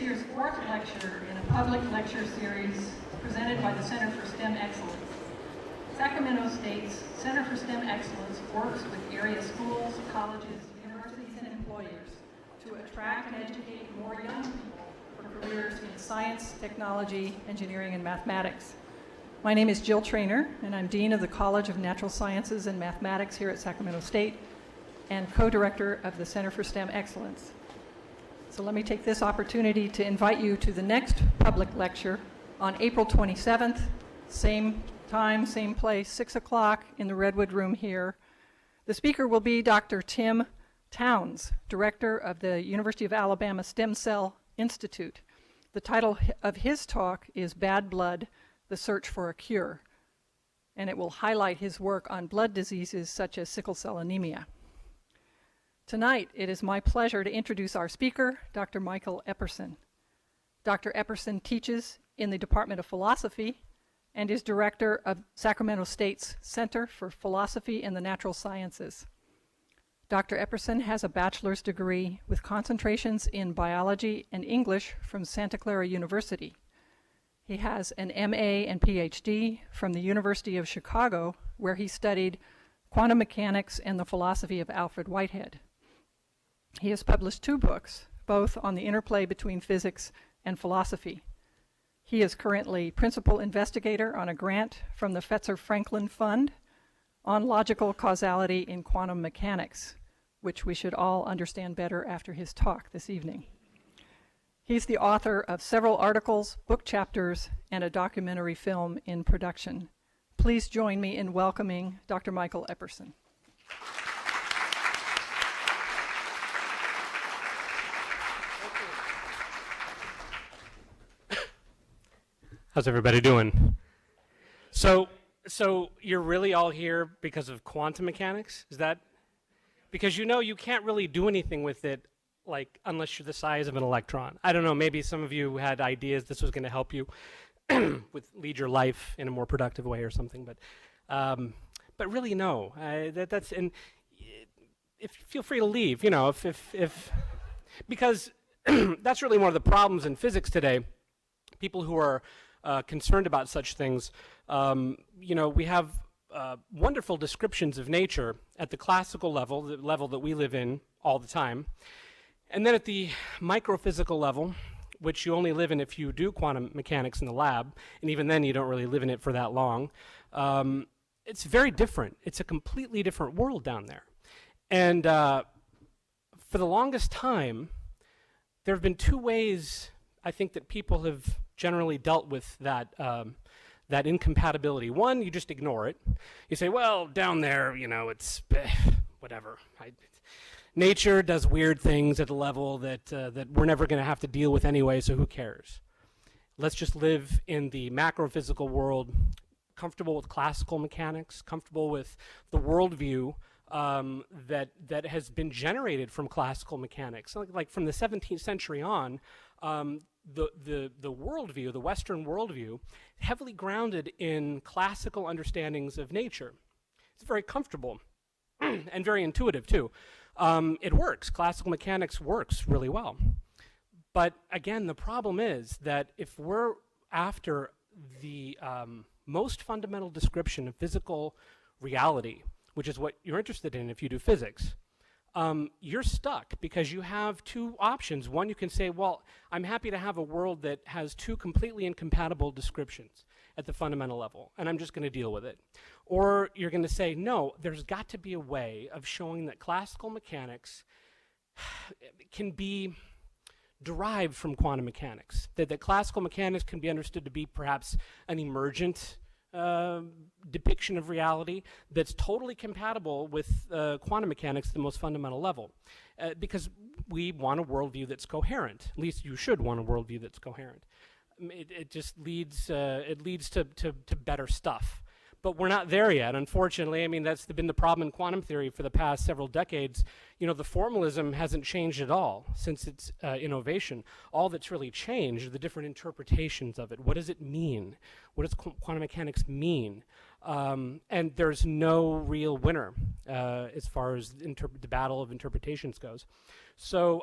year's fourth lecture in a public lecture series presented by the Center for STEM Excellence. Sacramento State's Center for STEM Excellence works with area schools, colleges, universities, and employers to attract and educate more young people for careers in science, technology, engineering, and mathematics. My name is Jill Traynor, and I'm Dean of the College of Natural Sciences and Mathematics here at Sacramento State and co-director of the Center for STEM Excellence. So let me take this opportunity to invite you to the next public lecture on April 27th, same time, same place, 6 o'clock in the Redwood Room here. The speaker will be Dr. Tim Towns, director of the University of Alabama Stem Cell Institute. The title of his talk is Bad Blood, the Search for a Cure, and it will highlight his work on blood diseases such as sickle cell anemia. Tonight, it is my pleasure to introduce our speaker, Dr. Michael Epperson. Dr. Epperson teaches in the Department of Philosophy and is director of Sacramento State's Center for Philosophy and the Natural Sciences. Dr. Epperson has a bachelor's degree with concentrations in biology and English from Santa Clara University. He has an MA and PhD from the University of Chicago, where he studied quantum mechanics and the philosophy of Alfred Whitehead. He has published 2 books, both on the interplay between physics and philosophy. He is currently principal investigator on a grant from the Fetzer Franklin Fund on logical causality in quantum mechanics, which we should all understand better after his talk this evening. He's the author of several articles, book chapters, and a documentary film in production. Please join me in welcoming Dr. Michael Epperson. How's everybody doing? So you're really all here because of quantum mechanics? Is that? Because you can't really do anything with it, like, unless you're the size of an electron. I don't know, maybe some of you had ideas this was going to help you lead your life in a more productive way or something, but really no. That's, and if feel free to leave, if because that's really one of the problems in physics today. People who are concerned about such things, we have wonderful descriptions of nature at the classical level, the level that we live in all the time. And then at the microphysical level, which you only live in if you do quantum mechanics in the lab, and even then you don't really live in it for that long, it's very different. It's a completely different world down there. And for the longest time, there have been 2 ways, I think, that people have generally dealt with that incompatibility. One, you just ignore it. You say, well, down there, it's whatever. Nature does weird things at a level that we're never going to have to deal with anyway, so who cares? Let's just live in the macrophysical world, comfortable with classical mechanics, comfortable with the worldview that has been generated from classical mechanics. Like from the 17th century on, the worldview, the Western worldview, heavily grounded in classical understandings of nature. It's very comfortable and very intuitive too. It works. Classical mechanics works really well. But again, the problem is that if we're after the most fundamental description of physical reality, which is what you're interested in if you do physics, you're stuck because you have 2 options. One, you can say, well, I'm happy to have a world that has 2 completely incompatible descriptions at the fundamental level, and I'm just going to deal with it. Or you're going to say, no, there's got to be a way of showing that classical mechanics can be derived from quantum mechanics, that classical mechanics can be understood to be perhaps an emergent depiction of reality that's totally compatible with quantum mechanics at the most fundamental level. Because we want a worldview that's coherent. At least you should want a worldview that's coherent. It just leads to better stuff. But we're not there yet, unfortunately. I mean, that's been the problem in quantum theory for the past several decades. The formalism hasn't changed at all since its innovation. All that's really changed are the different interpretations of it. What does it mean? What does quantum mechanics mean? And there's no real winner as far as the battle of interpretations goes. So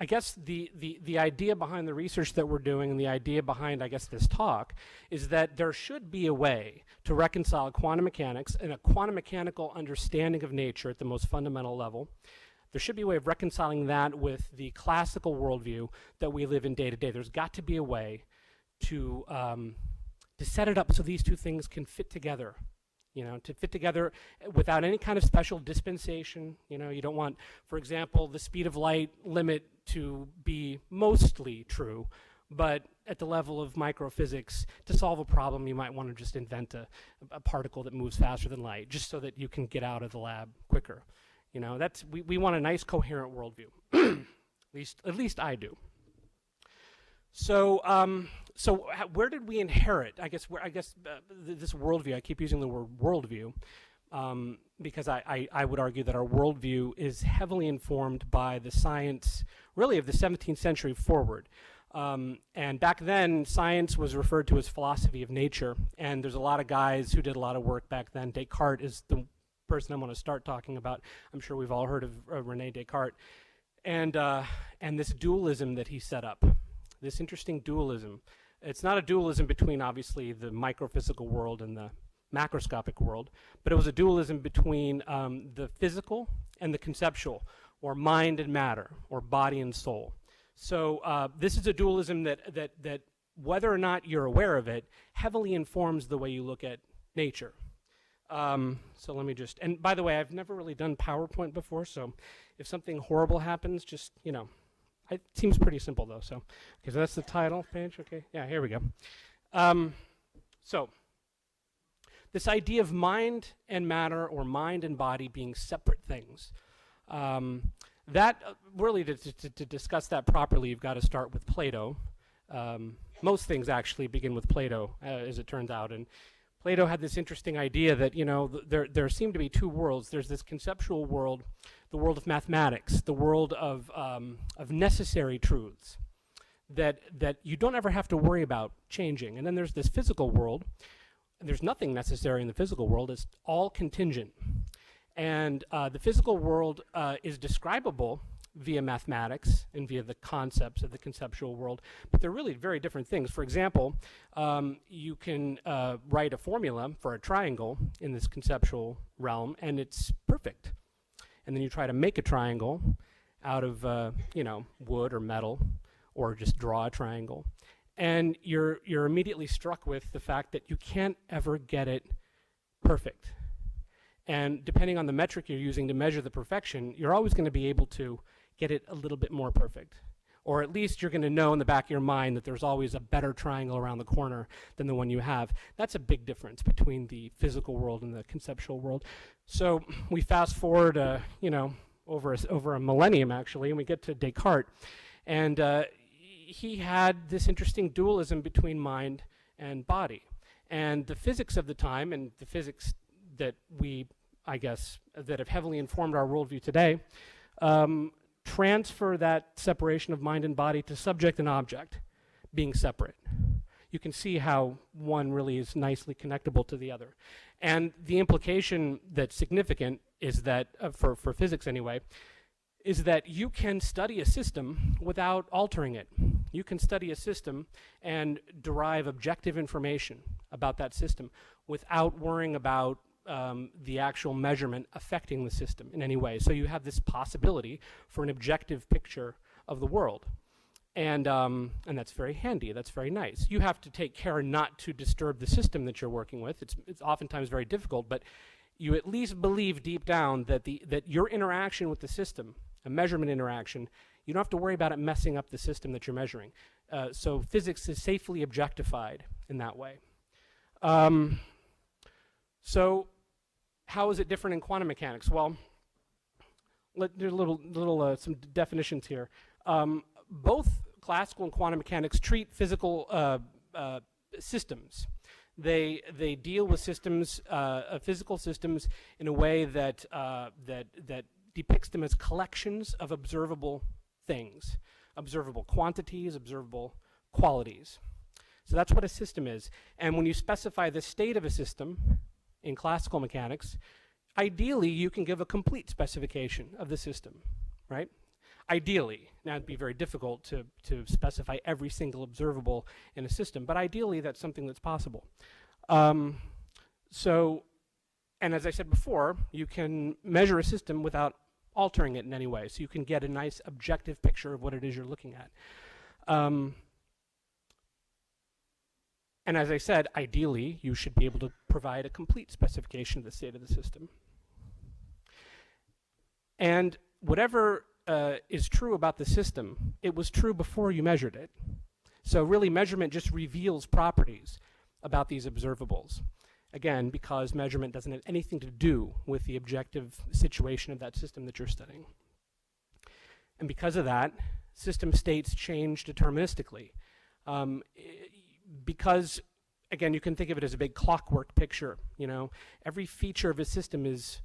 I guess the idea behind the research that we're doing and the idea behind, I guess, this talk is that there should be a way to reconcile quantum mechanics and a quantum mechanical understanding of nature at the most fundamental level. There should be a way of reconciling that with the classical worldview that we live in day to day. There's got to be a way to set it up so these two things can fit together. You know, to fit together without any kind of special dispensation. You know, you don't want, for example, the speed of light limit to be mostly true, but at the level of microphysics, to solve a problem, you might want to just invent a particle that moves faster than light, just so that you can get out of the lab quicker. You know, that's we want a nice, coherent worldview. at least I do. So, where did we inherit? I guess this worldview. I keep using the word worldview because I would argue that our worldview is heavily informed by the science, really, of the 17th century forward. And back then, science was referred to as philosophy of nature. And there's a lot of guys who did a lot of work back then. Descartes is the person I'm going to start talking about. I'm sure we've all heard of René Descartes, and this dualism that he set up. This interesting dualism. It's not a dualism between, obviously, the microphysical world and the macroscopic world, but it was a dualism between the physical and the conceptual, or mind and matter, or body and soul. So this is a dualism that whether or not you're aware of it, heavily informs the way you look at nature. So let me just, and by the way, I've never really done PowerPoint before, so if something horrible happens, just, you know, it seems pretty simple though, so. Okay, so that's the title page, okay? Yeah, here we go. So, this idea of mind and matter, or mind and body being separate things. Really, to discuss that properly, you've got to start with Plato. Most things actually begin with Plato, as it turns out, and Plato had this interesting idea that, you know, there seem to be two worlds. There's this conceptual world, the world of mathematics, the world of necessary truths that you don't ever have to worry about changing. And then there's this physical world, and there's nothing necessary in the physical world. It's all contingent. And the physical world is describable via mathematics and via the concepts of the conceptual world, but they're really very different things. For example, you can write a formula for a triangle in this conceptual realm, and it's perfect. And then you try to make a triangle out of you know, wood or metal, or just draw a triangle, and you're immediately struck with the fact that you can't ever get it perfect. And depending on the metric you're using to measure the perfection, you're always going to be able to get it a little bit more perfect. Or at least you're going to know in the back of your mind that there's always a better triangle around the corner than the one you have. That's a big difference between the physical world and the conceptual world. So we fast forward, you know, over a millennium actually, and we get to Descartes. And he had this interesting dualism between mind and body. And the physics of the time, and the physics that we, I guess, that have heavily informed our worldview today, transfer that separation of mind and body to subject and object being separate. You can see how one really is nicely connectable to the other. And the implication that's significant is that, for physics anyway, is that you can study a system without altering it. You can study a system and derive objective information about that system without worrying about the actual measurement affecting the system in any way. So you have this possibility for an objective picture of the world. And that's very handy, that's very nice. You have to take care not to disturb the system that you're working with. It's oftentimes very difficult, but you at least believe deep down that your interaction with the system, a measurement interaction, you don't have to worry about it messing up the system that you're measuring. So physics is safely objectified in that way. So how is it different in quantum mechanics? Well, there's some definitions here. Both classical and quantum mechanics treat physical systems. They deal with systems, physical systems, in a way that depicts them as collections of observable things, observable quantities, observable qualities. So that's what a system is. And when you specify the state of a system in classical mechanics, ideally you can give a complete specification of the system, right? Ideally, now it'd be very difficult to specify every single observable in a system, but ideally that's something that's possible. So, and as I said before, you can measure a system without altering it in any way, so you can get a nice objective picture of what it is you're looking at. And as I said, ideally, you should be able to provide a complete specification of the state of the system. And whatever is true about the system, it was true before you measured it. So really, measurement just reveals properties about these observables. Again, because measurement doesn't have anything to do with the objective situation of that system that you're studying. And because of that, system states change deterministically. Because, again, you can think of it as a big clockwork picture. You know, every feature of a system is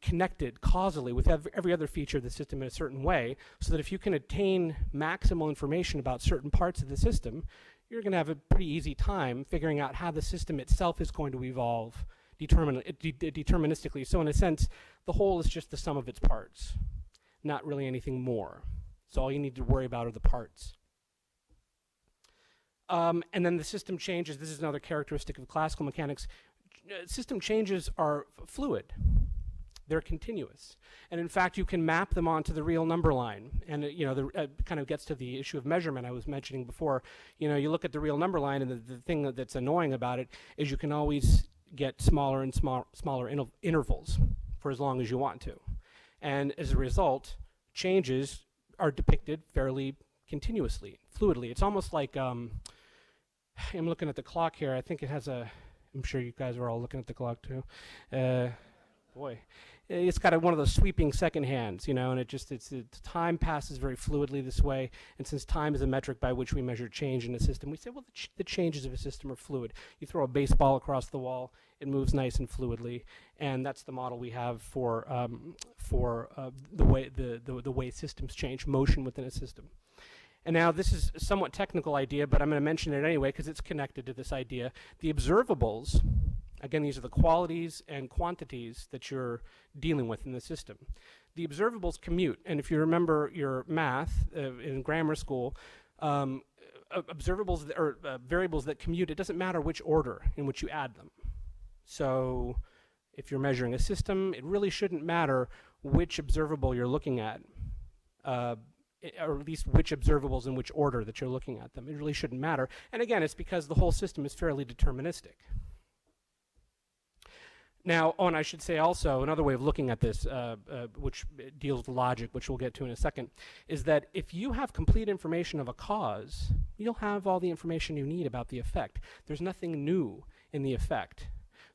connected causally with every other feature of the system in a certain way, so that if you can attain maximal information about certain parts of the system, you're going to have a pretty easy time figuring out how the system itself is going to evolve deterministically. So in a sense, the whole is just the sum of its parts, not really anything more. So all you need to worry about are the parts. And then the system changes. This is another characteristic of classical mechanics. System changes are fluid. They're continuous. And in fact, you can map them onto the real number line. And kind of gets to the issue of measurement I was mentioning before. You know, you look at the real number line, and the thing that's annoying about it is you can always get smaller and smaller intervals for as long as you want to. And as a result, changes are depicted fairly continuously, fluidly. It's almost like, I'm looking at the clock here. I think it has I'm sure you guys are all looking at the clock too. Boy, it's got one of those sweeping second hands, you know, and time passes very fluidly this way. And since time is a metric by which we measure change in a system, we say, well, the changes of a system are fluid. You throw a baseball across the wall, it moves nice and fluidly, and that's the model we have for the way systems change, motion within a system. And now this is a somewhat technical idea, but I'm going to mention it anyway because it's connected to this idea. The observables, again, these are the qualities and quantities that you're dealing with in the system. The observables commute, and if you remember your math in grammar school, observables or variables that commute, it doesn't matter which order in which you add them. So if you're measuring a system, it really shouldn't matter which observable you're looking at, or at least which observables in which order that you're looking at them. It really shouldn't matter. And again, it's because the whole system is fairly deterministic. Now, and I should say also, another way of looking at this, which deals with logic, which we'll get to in a second, is that if you have complete information of a cause, you'll have all the information you need about the effect. There's nothing new in the effect.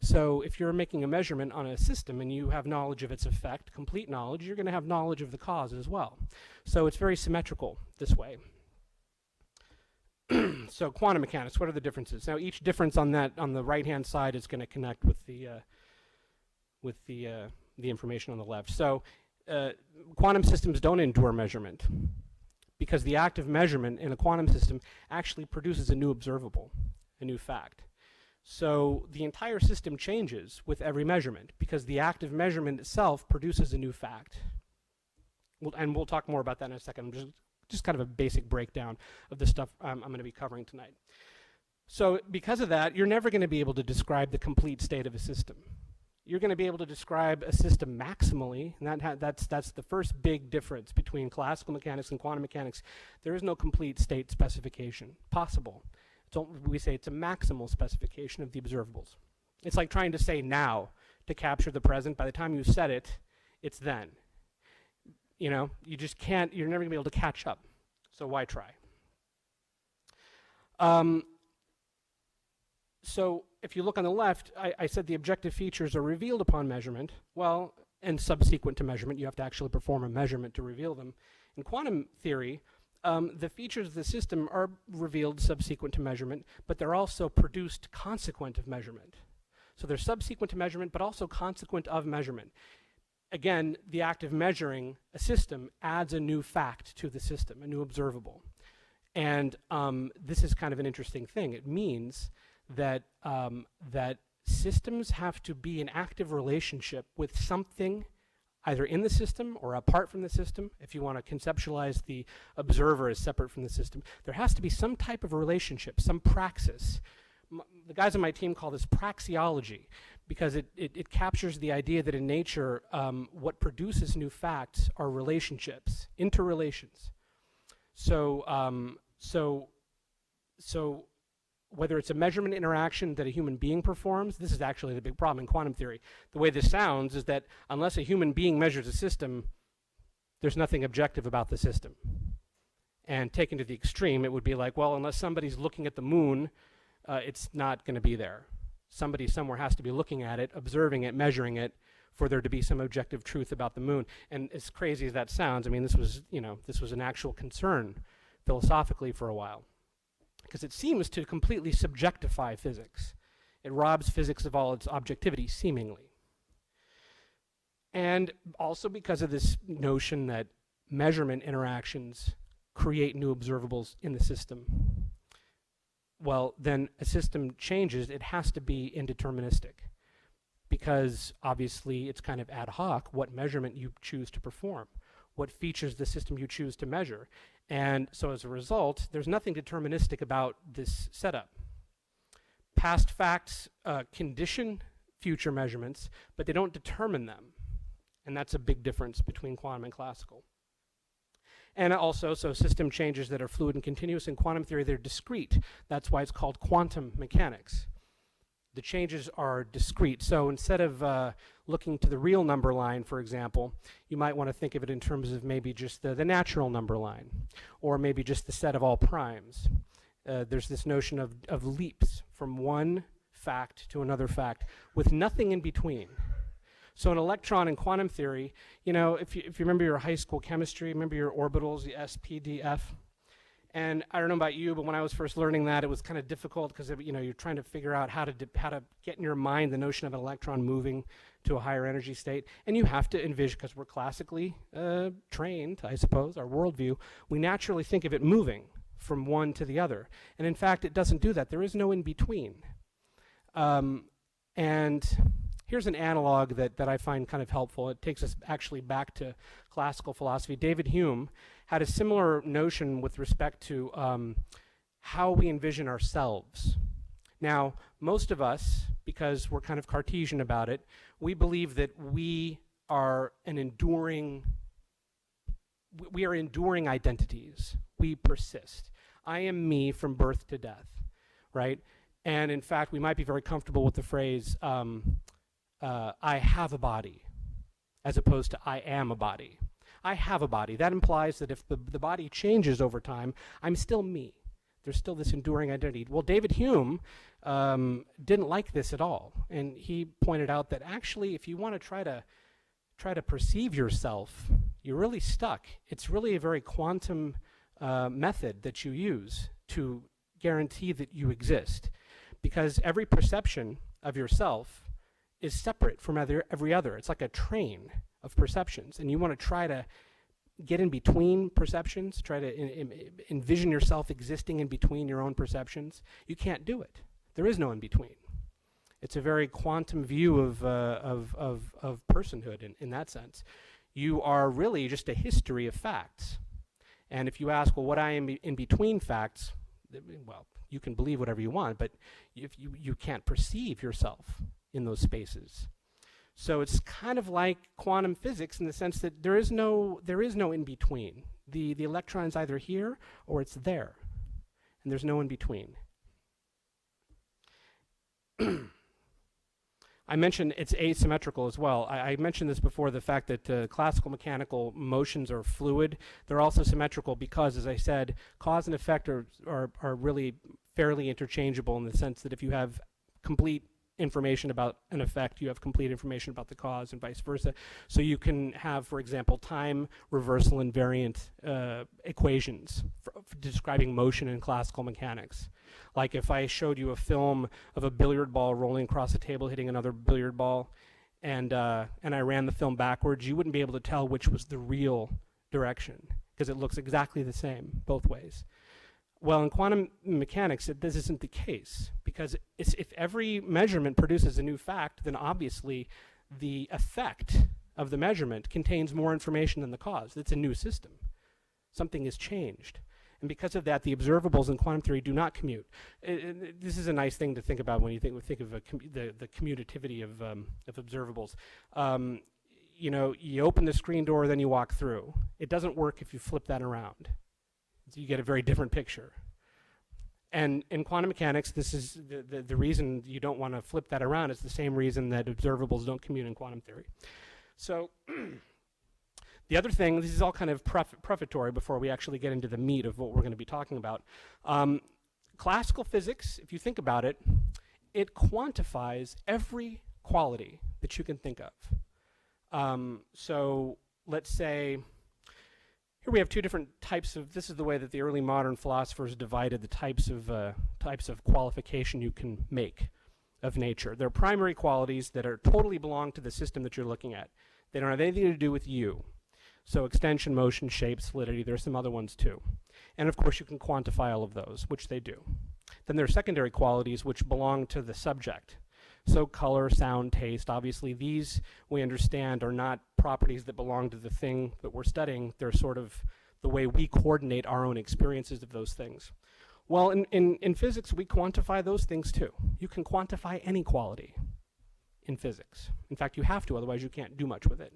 So if you're making a measurement on a system and you have knowledge of its effect, complete knowledge, you're going to have knowledge of the cause as well. So it's very symmetrical this way. So quantum mechanics, what are the differences? Now each difference on the right-hand side is going to connect with the information on the left. So quantum systems don't endure measurement because the act of measurement in a quantum system actually produces a new observable, a new fact. So the entire system changes with every measurement because the act of measurement itself produces a new fact. And we'll talk more about that in a second. Just kind of a basic breakdown of the stuff I'm going to be covering tonight. So because of that, you're never going to be able to describe the complete state of a system. You're going to be able to describe a system maximally, and that's the first big difference between classical mechanics and quantum mechanics. There is no complete state specification possible. We say it's a maximal specification of the observables. It's like trying to say now to capture the present. By the time you said it, it's then. You know, you just can't, you're never going to be able to catch up. So why try? So if you look on the left, I said the objective features are revealed upon measurement. Well, and subsequent to measurement, you have to actually perform a measurement to reveal them. In quantum theory, the features of the system are revealed subsequent to measurement, but they're also produced consequent of measurement. So they're subsequent to measurement, but also consequent of measurement. Again, the act of measuring a system adds a new fact to the system, a new observable. And this is kind of an interesting thing. It means that that systems have to be in active relationship with something either in the system or apart from the system, if you want to conceptualize the observer as separate from the system, there has to be some type of relationship, some praxis. The guys on my team call this praxeology, because it captures the idea that in nature, what produces new facts are relationships, interrelations. So whether it's a measurement interaction that a human being performs, this is actually the big problem in quantum theory. The way this sounds is that unless a human being measures a system, there's nothing objective about the system. And taken to the extreme, it would be like, well, unless somebody's looking at the moon, it's not going to be there. Somebody somewhere has to be looking at it, observing it, measuring it, for there to be some objective truth about the moon. And as crazy as that sounds, I mean, this was an actual concern philosophically for a while, because it seems to completely subjectify physics. It robs physics of all its objectivity, seemingly. And also because of this notion that measurement interactions create new observables in the system. Well, then a system changes, it has to be indeterministic, because obviously it's kind of ad hoc what measurement you choose to perform, what features the system you choose to measure. And so as a result, there's nothing deterministic about this setup. Past facts condition future measurements, but they don't determine them. And that's a big difference between quantum and classical. And also, so system changes that are fluid and continuous in quantum theory, they're discrete. That's why it's called quantum mechanics. The changes are discrete. So instead of looking to the real number line, for example, you might want to think of it in terms of maybe just the natural number line, or maybe just the set of all primes. There's this notion of leaps from one fact to another fact with nothing in between. So an electron in quantum theory, you know, if you remember your high school chemistry, remember your orbitals, the S, P, D, F? And I don't know about you, but when I was first learning that, it was kind of difficult because, you know, you're trying to figure out how to get in your mind the notion of an electron moving to a higher energy state. And you have to envision, because we're classically trained, I suppose, our worldview, we naturally think of it moving from one to the other. And in fact, it doesn't do that. There is no in between. And here's an analog that I find kind of helpful. It takes us actually back to classical philosophy. David Hume had a similar notion with respect to how we envision ourselves. Now, most of us, because we're kind of Cartesian about it, we believe that we are enduring identities. We persist. I am me from birth to death, right? And in fact, we might be very comfortable with the phrase, I have a body, as opposed to I am a body. I have a body. That implies that if the body changes over time, I'm still me. There's still this enduring identity. Well, David Hume didn't like this at all. And he pointed out that actually, if you want to try to perceive yourself, you're really stuck. It's really a very quantum method that you use to guarantee that you exist. Because every perception of yourself is separate from every other. It's like a train of perceptions, and you want to try to get in between perceptions, try to envision yourself existing in between your own perceptions. You can't do it. There is no in between. It's a very quantum view of personhood in that sense. You are really just a history of facts. And if you ask, well, what I am in between facts, well, you can believe whatever you want, but if you can't perceive yourself in those spaces. So it's kind of like quantum physics in the sense that there is no in between. The electron's either here or it's there, and there's no in between. I mentioned it's asymmetrical as well. I mentioned this before, the fact that classical mechanical motions are fluid. They're also symmetrical because, as I said, cause and effect are really fairly interchangeable in the sense that if you have complete information about an effect, you have complete information about the cause and vice versa. So you can have, for example, time reversal invariant equations for describing motion in classical mechanics. Like if I showed you a film of a billiard ball rolling across a table hitting another billiard ball, and I ran the film backwards, you wouldn't be able to tell which was the real direction because it looks exactly the same both ways. Well, in quantum mechanics, this isn't the case, because if every measurement produces a new fact, then obviously the effect of the measurement contains more information than the cause. It's a new system. Something has changed. And because of that, the observables in quantum theory do not commute. This is a nice thing to think about when you think of the commutativity of observables. You know, you open the screen door, then you walk through. It doesn't work if you flip that around. So you get a very different picture. And in quantum mechanics, this is the reason you don't want to flip that around. It's the same reason that observables don't commute in quantum theory. So the other thing, this is all kind of prefatory before we actually get into the meat of what we're going to be talking about. Classical physics, if you think about it, it quantifies every quality that you can think of. So let's say, here we have two different types of, this is the way that the early modern philosophers divided the types of qualification you can make of nature. There are primary qualities that are totally belong to the system that you're looking at. They don't have anything to do with you. So extension, motion, shape, solidity, there are some other ones too. And of course you can quantify all of those, which they do. Then there are secondary qualities which belong to the subject. So color, sound, taste, obviously these we understand are not properties that belong to the thing that we're studying. They're sort of the way we coordinate our own experiences of those things. Well, in physics, we quantify those things too. You can quantify any quality in physics. In fact, you have to, otherwise you can't do much with it.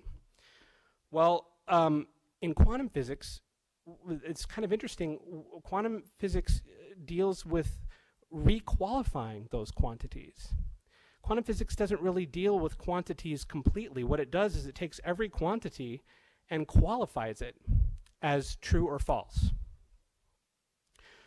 Well, in quantum physics, it's kind of interesting. Quantum physics deals with requalifying those quantities. Quantum physics doesn't really deal with quantities completely. What it does is it takes every quantity and qualifies it as true or false.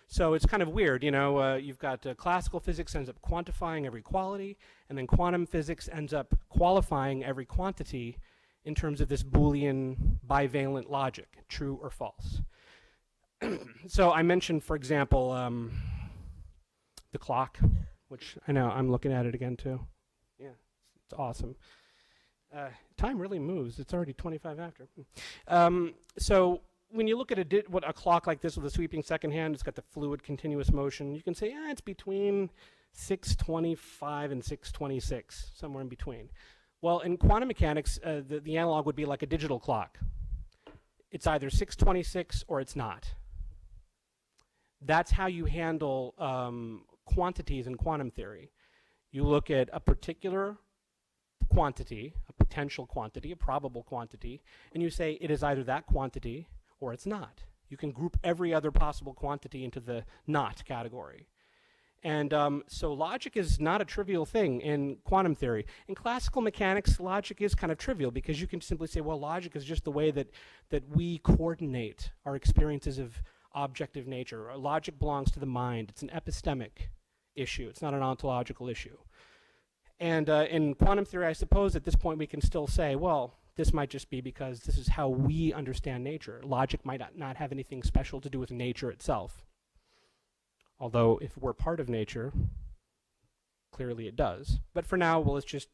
So it's kind of weird, you know, you've got classical physics ends up quantifying every quality, and then quantum physics ends up qualifying every quantity in terms of this Boolean bivalent logic, true or false. So I mentioned, for example, the clock, which I know I'm looking at it again too. Yeah, it's awesome. Time really moves. It's already 25 after. So when you look at a clock like this with a sweeping second hand, it's got the fluid continuous motion. You can say, it's between 625 and 626, somewhere in between. Well, in quantum mechanics, the analog would be like a digital clock. It's either 626 or it's not. That's how you handle quantities in quantum theory. You look at a particular quantity, a potential quantity, a probable quantity, and you say it is either that quantity or it's not. You can group every other possible quantity into the not category. And so logic is not a trivial thing in quantum theory. In classical mechanics, logic is kind of trivial because you can simply say, well, logic is just the way that we coordinate our experiences of objective nature. Logic belongs to the mind. It's an epistemic issue. It's not an ontological issue. And in quantum theory, I suppose at this point we can still say, well, this might just be because this is how we understand nature. Logic might not have anything special to do with nature itself. Although if we're part of nature, clearly it does. But for now, well, let's just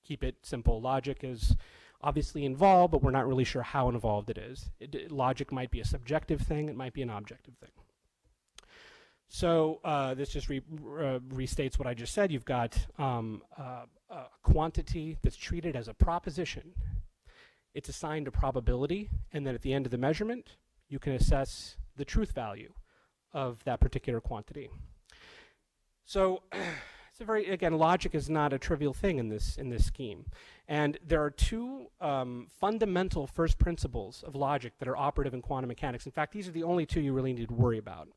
keep it simple. Logic is obviously involved, but we're not really sure how involved it is. Logic might be a subjective thing. It might be an objective thing. So this just restates what I just said. You've got a quantity that's treated as a proposition. It's assigned a probability, and then at the end of the measurement, you can assess the truth value of that particular quantity. So it's a very, again, logic is not a trivial thing in this scheme. And there are two fundamental first principles of logic that are operative in quantum mechanics. In fact, these are the only two you really need to worry about.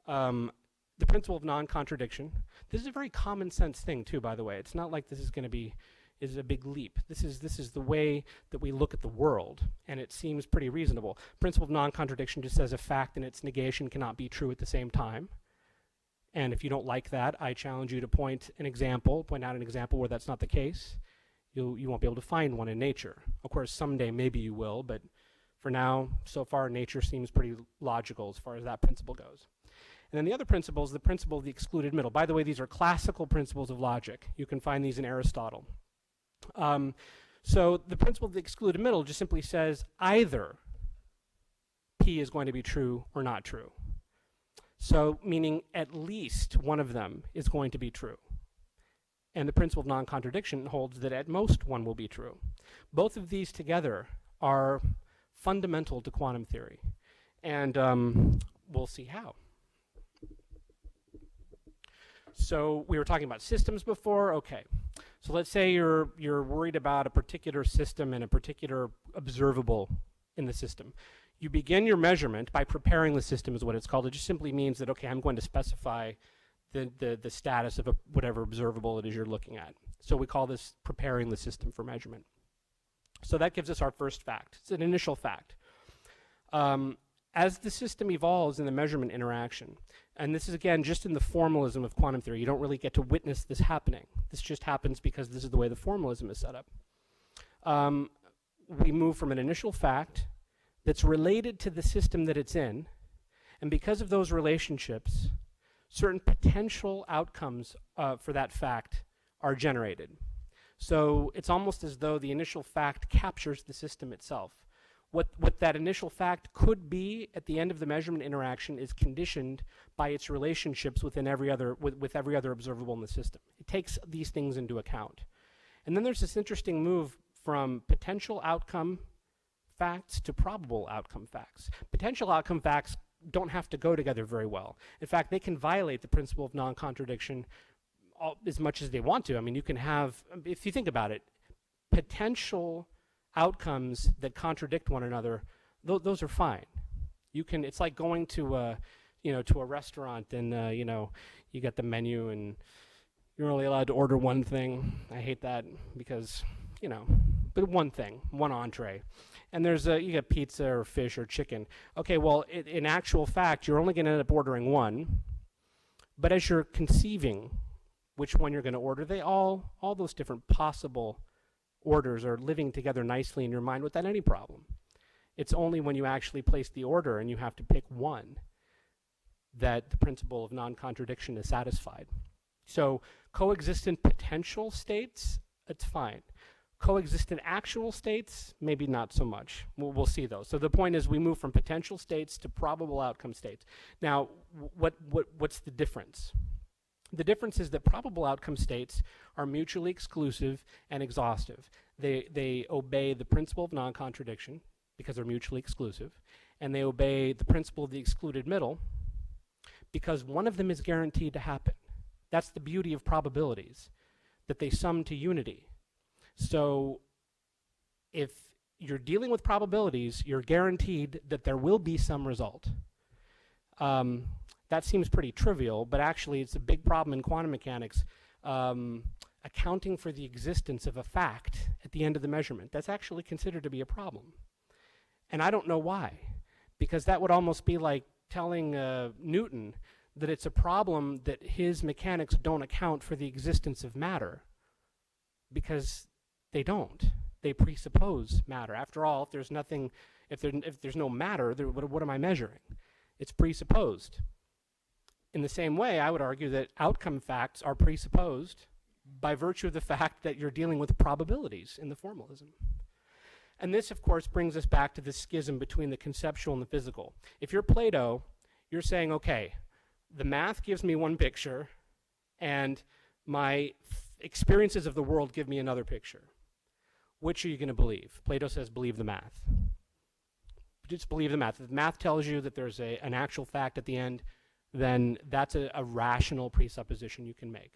The principle of non-contradiction. This is a very common sense thing too, by the way. It's not like this is going to be a big leap. This is the way that we look at the world, and it seems pretty reasonable. Principle of non-contradiction just says a fact and its negation cannot be true at the same time. And if you don't like that, I challenge you to point out an example where that's not the case. You won't be able to find one in nature. Of course, someday maybe you will, but for now, so far, nature seems pretty logical as far as that principle goes. And then the other principle is the principle of the excluded middle. By the way, these are classical principles of logic. You can find these in Aristotle. So the principle of the excluded middle just simply says either P is going to be true or not true. So meaning at least one of them is going to be true. and the principle of non-contradiction holds that at most one will be true. Both of these together are fundamental to quantum theory, and we'll see how. So we were talking about systems before. Okay, so let's say you're worried about a particular system and a particular observable in the system. You begin your measurement by preparing the system, is what it's called. It just simply means that, okay, I'm going to specify the status of whatever observable it is you're looking at. So we call this preparing the system for measurement. So that gives us our first fact. It's an initial fact. As the system evolves in the measurement interaction, and this is again just in the formalism of quantum theory, you don't really get to witness this happening. This just happens because this is the way the formalism is set up. We move from an initial fact that's related to the system that it's in, and because of those relationships, certain potential outcomes for that fact are generated. So it's almost as though the initial fact captures the system itself. What that initial fact could be at the end of the measurement interaction is conditioned by its relationships within every other observable in the system. It takes these things into account. And then there's this interesting move from potential outcome facts to probable outcome facts. Potential outcome facts don't have to go together very well. In fact, they can violate the principle of non-contradiction as much as they want to. I mean, you can have, if you think about it, potential outcomes that contradict one another, those are fine. You can, it's like going to a restaurant and you get the menu and you're only allowed to order one thing. I hate that because, but one thing, one entree. And there's you get pizza or fish or chicken. Okay, well, in actual fact, you're only going to end up ordering one. But as you're conceiving which one you're going to order, all those different possible orders are living together nicely in your mind without any problem. It's only when you actually place the order and you have to pick one that the principle of non-contradiction is satisfied. So coexistent potential states, it's fine. Coexistent actual states, maybe not so much. We'll see those. So the point is we move from potential states to probable outcome states. Now, what's the difference? The difference is that probable outcome states are mutually exclusive and exhaustive. They obey the principle of non-contradiction because they're mutually exclusive, and they obey the principle of the excluded middle because one of them is guaranteed to happen. That's the beauty of probabilities, that they sum to unity. So if you're dealing with probabilities, you're guaranteed that there will be some result. That seems pretty trivial, but actually it's a big problem in quantum mechanics, accounting for the existence of a fact at the end of the measurement. That's actually considered to be a problem. And I don't know why, because that would almost be like telling Newton that it's a problem that his mechanics don't account for the existence of matter, because they don't. They presuppose matter. After all, if there's nothing, if there's no matter, what am I measuring? It's presupposed. In the same way, I would argue that outcome facts are presupposed by virtue of the fact that you're dealing with probabilities in the formalism. And this, of course, brings us back to the schism between the conceptual and the physical. If you're Plato, you're saying, okay, the math gives me one picture, and my experiences of the world give me another picture. Which are you going to believe? Plato says, believe the math. Just believe the math. If the math tells you that there's an actual fact at the end, then that's a rational presupposition you can make.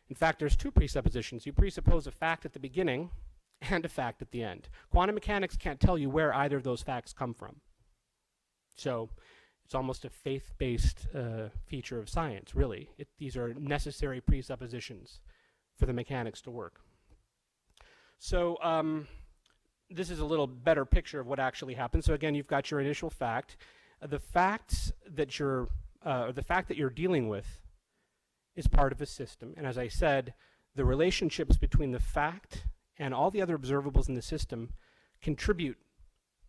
In fact, there's two presuppositions. You presuppose a fact at the beginning and a fact at the end. Quantum mechanics can't tell you where either of those facts come from. So it's almost a faith-based feature of science, really. These are necessary presuppositions for the mechanics to work. So this is a little better picture of what actually happens. So again, you've got your initial fact. The fact that you're dealing with is part of a system. And as I said, the relationships between the fact and all the other observables in the system contribute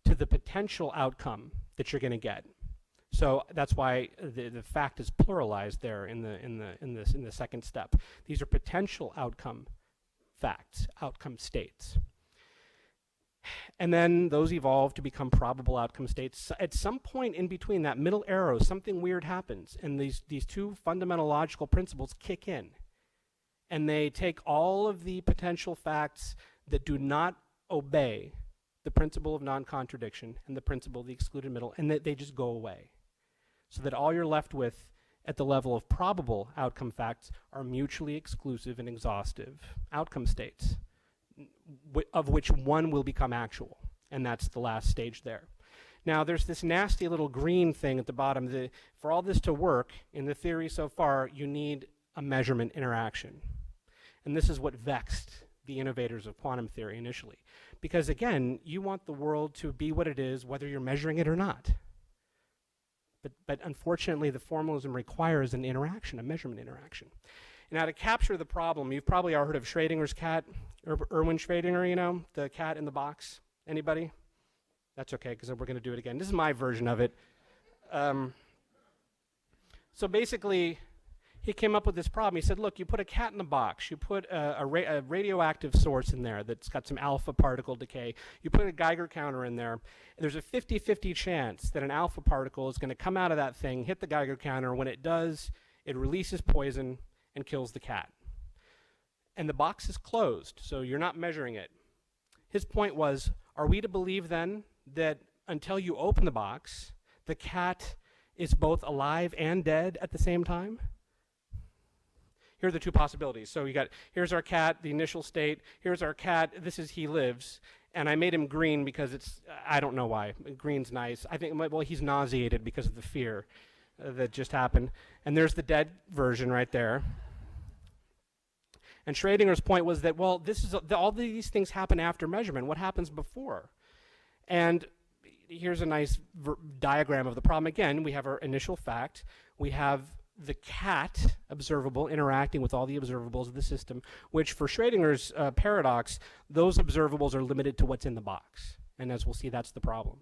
to the potential outcome that you're going to get. So that's why the fact is pluralized there in the second step. These are potential outcome facts, outcome states. And then those evolve to become probable outcome states. At some point in between that middle arrow, something weird happens, and these two fundamental logical principles kick in. and they take all of the potential facts that do not obey the principle of non-contradiction and the principle of the excluded middle, and they just go away. So that all you're left with at the level of probable outcome facts are mutually exclusive and exhaustive outcome states, of which one will become actual, and that's the last stage there. Now, there's this nasty little green thing at the bottom. For all this to work, in the theory so far, you need a measurement interaction. And this is what vexed the innovators of quantum theory initially. Because again, you want the world to be what it is, whether you're measuring it or not. But unfortunately, the formalism requires an interaction, a measurement interaction. Now, to capture the problem, you've probably all heard of Schrödinger's cat, Erwin Schrödinger, you know, the cat in the box. Anybody? That's okay, because we're going to do it again. This is my version of it. So basically, he came up with this problem. He said, look, you put a cat in the box. You put a radioactive source in there that's got some alpha particle decay. You put a Geiger counter in there. And there's a 50-50 chance that an alpha particle is going to come out of that thing, hit the Geiger counter. When it does, it releases poison and kills the cat. And the box is closed, so you're not measuring it. His point was, are we to believe then that until you open the box, the cat is both alive and dead at the same time? Here are the two possibilities. So here's our cat, the initial state. Here's our cat, this is he lives. And I made him green because I don't know why. Green's nice. I think, well, he's nauseated because of the fear that just happened. And there's the dead version right there. And Schrödinger's point was that, well, all these things happen after measurement. What happens before? And here's a nice diagram of the problem. Again, we have our initial fact. We have the cat observable interacting with all the observables of the system, which for Schrödinger's paradox, those observables are limited to what's in the box. And as we'll see, that's the problem.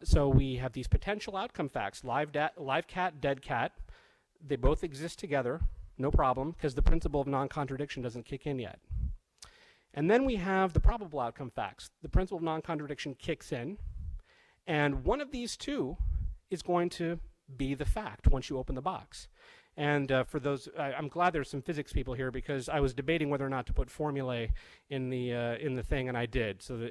So we have these potential outcome facts, live cat, dead cat. They both exist together, no problem, because the principle of non-contradiction doesn't kick in yet. And then we have the probable outcome facts. The principle of non-contradiction kicks in, and one of these two is going to be the fact once you open the box. And for those, I'm glad there's some physics people here, because I was debating whether or not to put formulae in the thing, and I did. So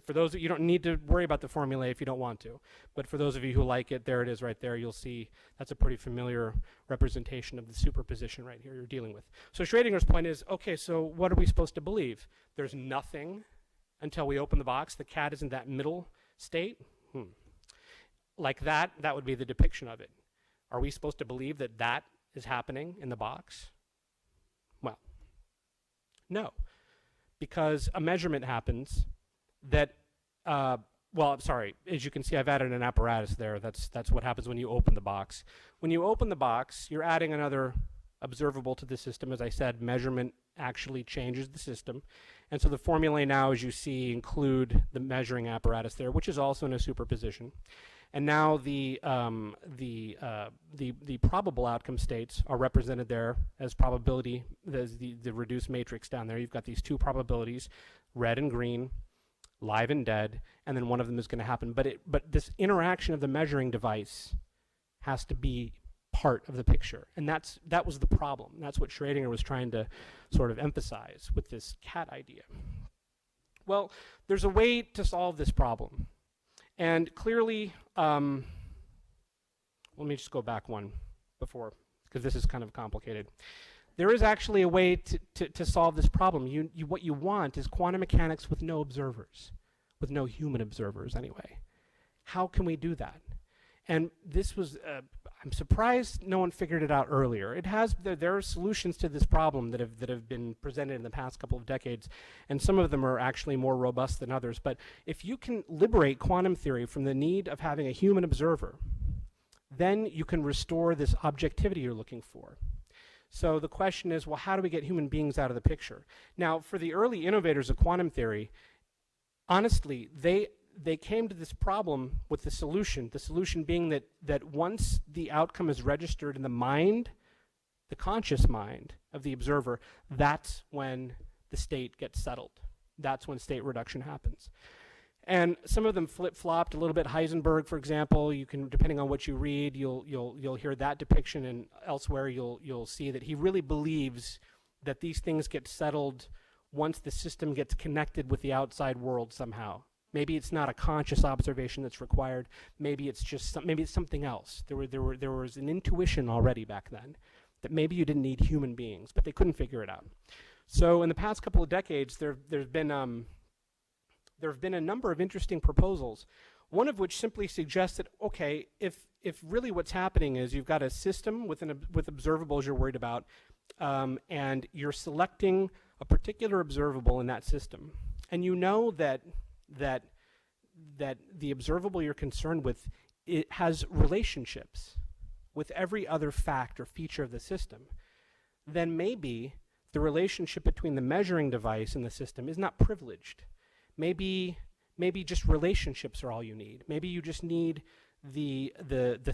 for those, you don't need to worry about the formulae if you don't want to. But for those of you who like it, there it is right there. You'll see that's a pretty familiar representation of the superposition right here you're dealing with. So Schrödinger's point is, okay, so what are we supposed to believe? There's nothing until we open the box. The cat is in that middle state. Like that would be the depiction of it. Are we supposed to believe that that is happening in the box? Well, no, because a measurement happens that, well, I'm sorry, as you can see, I've added an apparatus there. That's what happens when you open the box. When you open the box, you're adding another observable to the system. As I said, measurement actually changes the system. And so the formulae now, as you see, include the measuring apparatus there, which is also in a superposition. And now the probable outcome states are represented there as probability. There's the reduced matrix down there. You've got these two probabilities, red and green, live and dead, and then one of them is going to happen. But this interaction of the measuring device has to be part of the picture, and that was the problem. That's what Schrödinger was trying to sort of emphasize with this cat idea. Well, there's a way to solve this problem. And clearly, let me just go back one before, because this is kind of complicated. There is actually a way to solve this problem. What you want is quantum mechanics with no observers, with no human observers anyway. How can we do that? And this was, I'm surprised no one figured it out earlier. There are solutions to this problem that have been presented in the past couple of decades, and some of them are actually more robust than others. But if you can liberate quantum theory from the need of having a human observer, then you can restore this objectivity you're looking for. So the question is, well, how do we get human beings out of the picture? Now, for the early innovators of quantum theory, honestly, they came to this problem with the solution being that once the outcome is registered in the mind, the conscious mind of the observer, that's when the state gets settled. That's when state reduction happens. And some of them flip-flopped a little bit. Heisenberg, for example, you can, depending on what you read, you'll hear that depiction, and elsewhere you'll see that he really believes that these things get settled once the system gets connected with the outside world somehow. Maybe it's not a conscious observation that's required. Maybe it's just maybe it's something else. There was an intuition already back then that maybe you didn't need human beings, but they couldn't figure it out. So in the past couple of decades, there have been a number of interesting proposals. One of which simply suggests that, okay, if really what's happening is you've got a system with observables you're worried about, and you're selecting a particular observable in that system, and you know that the observable you're concerned with, it has relationships with every other fact or feature of the system, then maybe the relationship between the measuring device and the system is not privileged. Maybe just relationships are all you need. Maybe you just need the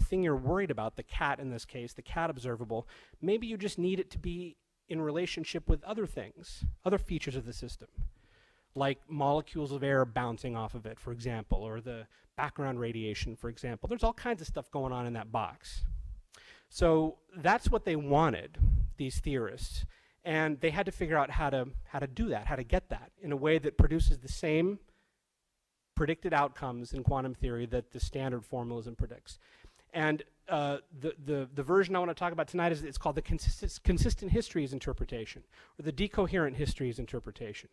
thing you're worried about, the cat in this case, the cat observable, maybe you just need it to be in relationship with other things, other features of the system, like molecules of air bouncing off of it, for example, or the background radiation, for example. There's all kinds of stuff going on in that box. So that's what they wanted, these theorists, and they had to figure out how to do that, how to get that in a way that produces the same predicted outcomes in quantum theory that the standard formalism predicts. And the version I want to talk about tonight is it's called the consistent histories interpretation, or the decoherent histories interpretation.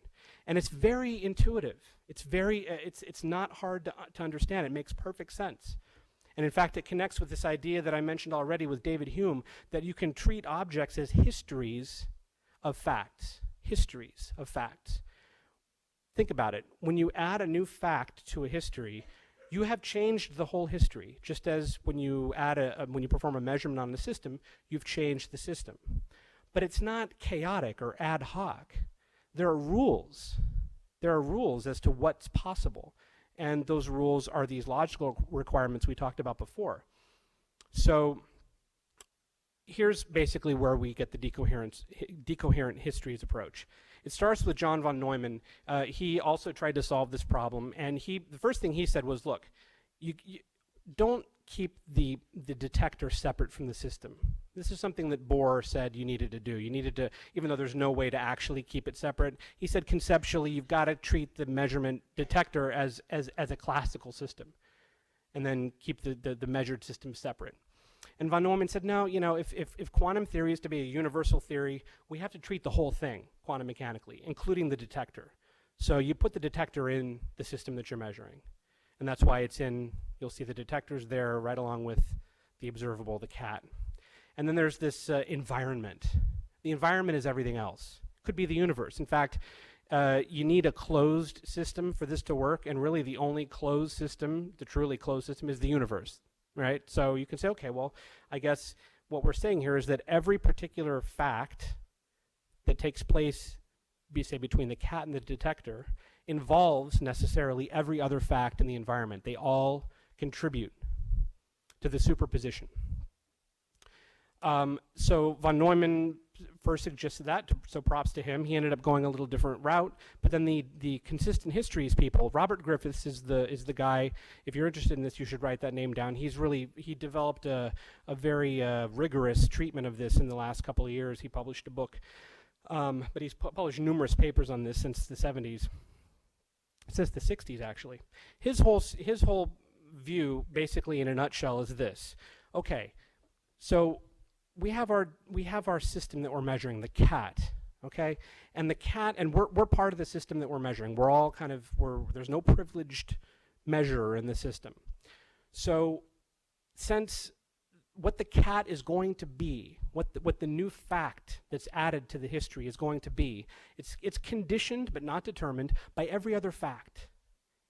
And it's very intuitive. It's not hard to understand. It makes perfect sense. And in fact, it connects with this idea that I mentioned already with David Hume, that you can treat objects as histories of facts. Histories of facts. Think about it. When you add a new fact to a history, you have changed the whole history, just as when you when you perform a measurement on the system, you've changed the system. But it's not chaotic or ad hoc. There are rules. There are rules as to what's possible. And those rules are these logical requirements we talked about before. So here's basically where we get the decoherent histories approach. It starts with John von Neumann. He also tried to solve this problem, and the first thing he said was, look, you don't keep the detector separate from the system. This is something that Bohr said you needed to do. You needed to, even though there's no way to actually keep it separate, he said conceptually you've got to treat the measurement detector as a classical system, and then keep the measured system separate. And von Neumann said, no, if quantum theory is to be a universal theory, we have to treat the whole thing quantum mechanically, including the detector. So you put the detector in the system that you're measuring. And that's why you'll see the detectors there right along with the observable, the cat. And then there's this environment. The environment is everything else. Could be the universe. In fact, you need a closed system for this to work, and really the only closed system, the truly closed system, is the universe. Right? So you can say, okay, well, I guess what we're saying here is that every particular fact that takes place, say, between the cat and the detector involves necessarily every other fact in the environment. They all contribute to the superposition. So von Neumann first suggested that, so props to him. He ended up going a little different route, but then the consistent histories people, Robert Griffiths is the guy. If you're interested in this, you should write that name down. He developed a very rigorous treatment of this in the last couple of years. He published a book, but he's published numerous papers on this since the 70s. It says the 60s, actually. His whole view, basically in a nutshell, is this. Okay, so we have our system that we're measuring, the cat, okay? And the cat, and we're part of the system that we're measuring. We're all there's no privileged measurer in the system. So since what the cat is going to be, what the new fact that's added to the history is going to be, it's conditioned but not determined by every other fact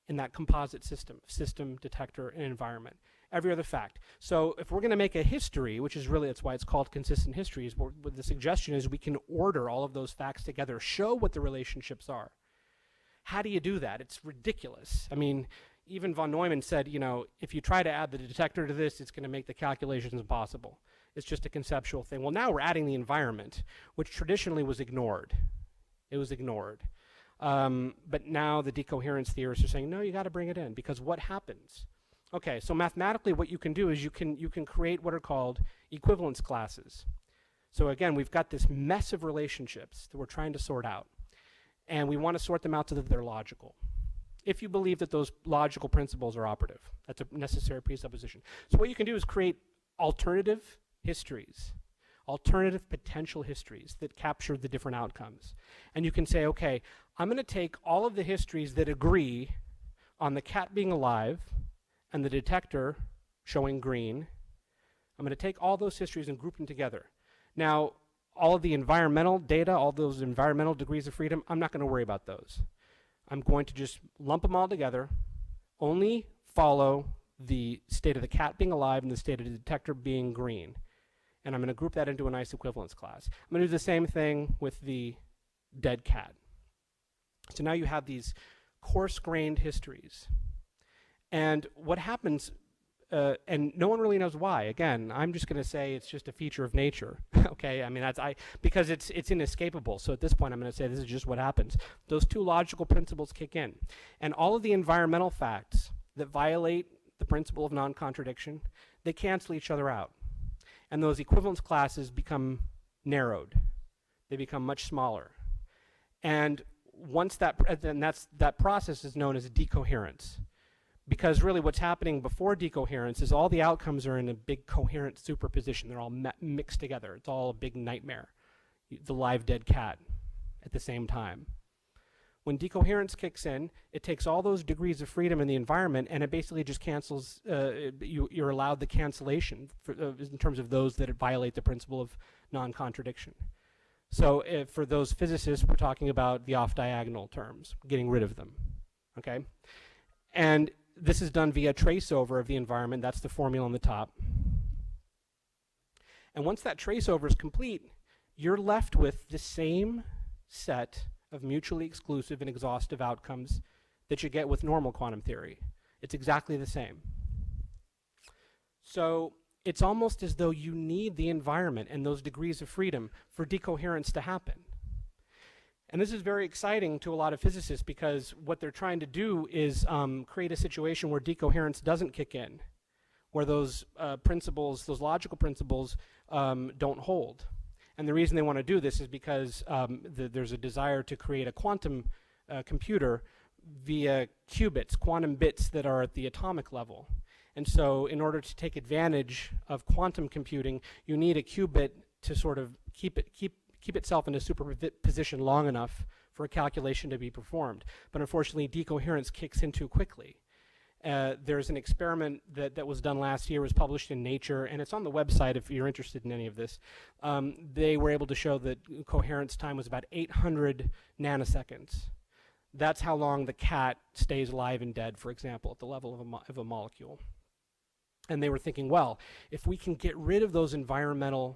in that composite system, detector, and environment. Every other fact. So if we're going to make a history, which is really, that's why it's called consistent histories, what the suggestion is we can order all of those facts together, show what the relationships are. How do you do that? It's ridiculous. I mean, even von Neumann said, if you try to add the detector to this, it's going to make the calculations impossible. It's just a conceptual thing. Well, now we're adding the environment, which traditionally was ignored. It was ignored. But now the decoherence theorists are saying, no, you got to bring it in, because what happens? Okay, so mathematically what you can do is you can create what are called equivalence classes. So again, we've got this mess of relationships that we're trying to sort out. And we want to sort them out so that they're logical. If you believe that those logical principles are operative, that's a necessary presupposition. So what you can do is create alternative histories, alternative potential histories that capture the different outcomes. And you can say, okay, I'm going to take all of the histories that agree on the cat being alive and the detector showing green. I'm going to take all those histories and group them together. Now, all of the environmental data, all those environmental degrees of freedom, I'm not going to worry about those. I'm going to just lump them all together, only follow the state of the cat being alive and the state of the detector being green. And I'm going to group that into a nice equivalence class. I'm going to do the same thing with the dead cat. So now you have these coarse-grained histories. And what happens, and no one really knows why. Again, I'm just going to say it's just a feature of nature. Okay, I mean because it's inescapable. So at this point, I'm going to say this is just what happens. Those two logical principles kick in, and all of the environmental facts that violate the principle of non-contradiction, they cancel each other out, and those equivalence classes become narrowed. They become much smaller, and once that process is known as decoherence. Because really what's happening before decoherence is all the outcomes are in a big coherent superposition. They're all mixed together. It's all a big nightmare. The live dead cat at the same time. When decoherence kicks in, it takes all those degrees of freedom in the environment and it basically just cancels, you're allowed the cancellation in terms of those that violate the principle of non-contradiction. So for those physicists, we're talking about the off-diagonal terms, getting rid of them, okay? And this is done via traceover of the environment. That's the formula on the top. And once that traceover is complete, you're left with the same set of mutually exclusive and exhaustive outcomes that you get with normal quantum theory. It's exactly the same. So it's almost as though you need the environment and those degrees of freedom for decoherence to happen. And this is very exciting to a lot of physicists because what they're trying to do is create a situation where decoherence doesn't kick in, where those principles, those logical principles, don't hold. And the reason they want to do this is because there's a desire to create a quantum computer via qubits, quantum bits that are at the atomic level. And so in order to take advantage of quantum computing, you need a qubit to sort of keep itself in a superposition long enough for a calculation to be performed. But unfortunately, decoherence kicks in too quickly. There's an experiment that was done last year, was published in Nature, and it's on the website if you're interested in any of this. They were able to show that coherence time was about 800 nanoseconds. That's how long the cat stays alive and dead, for example, at the level of a molecule. And they were thinking, well, if we can get rid of those environmental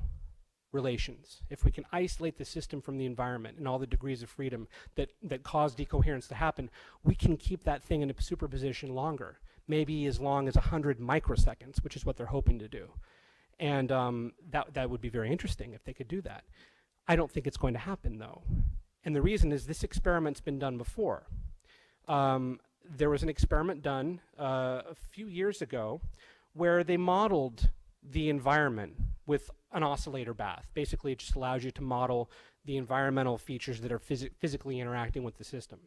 relations, if we can isolate the system from the environment and all the degrees of freedom that cause decoherence to happen, we can keep that thing in a superposition longer, maybe as long as 100 microseconds, which is what they're hoping to do. And that would be very interesting if they could do that. I don't think it's going to happen, though. And the reason is this experiment's been done before. There was an experiment done a few years ago where they modeled the environment with an oscillator bath. Basically, it just allows you to model the environmental features that are physically interacting with the system.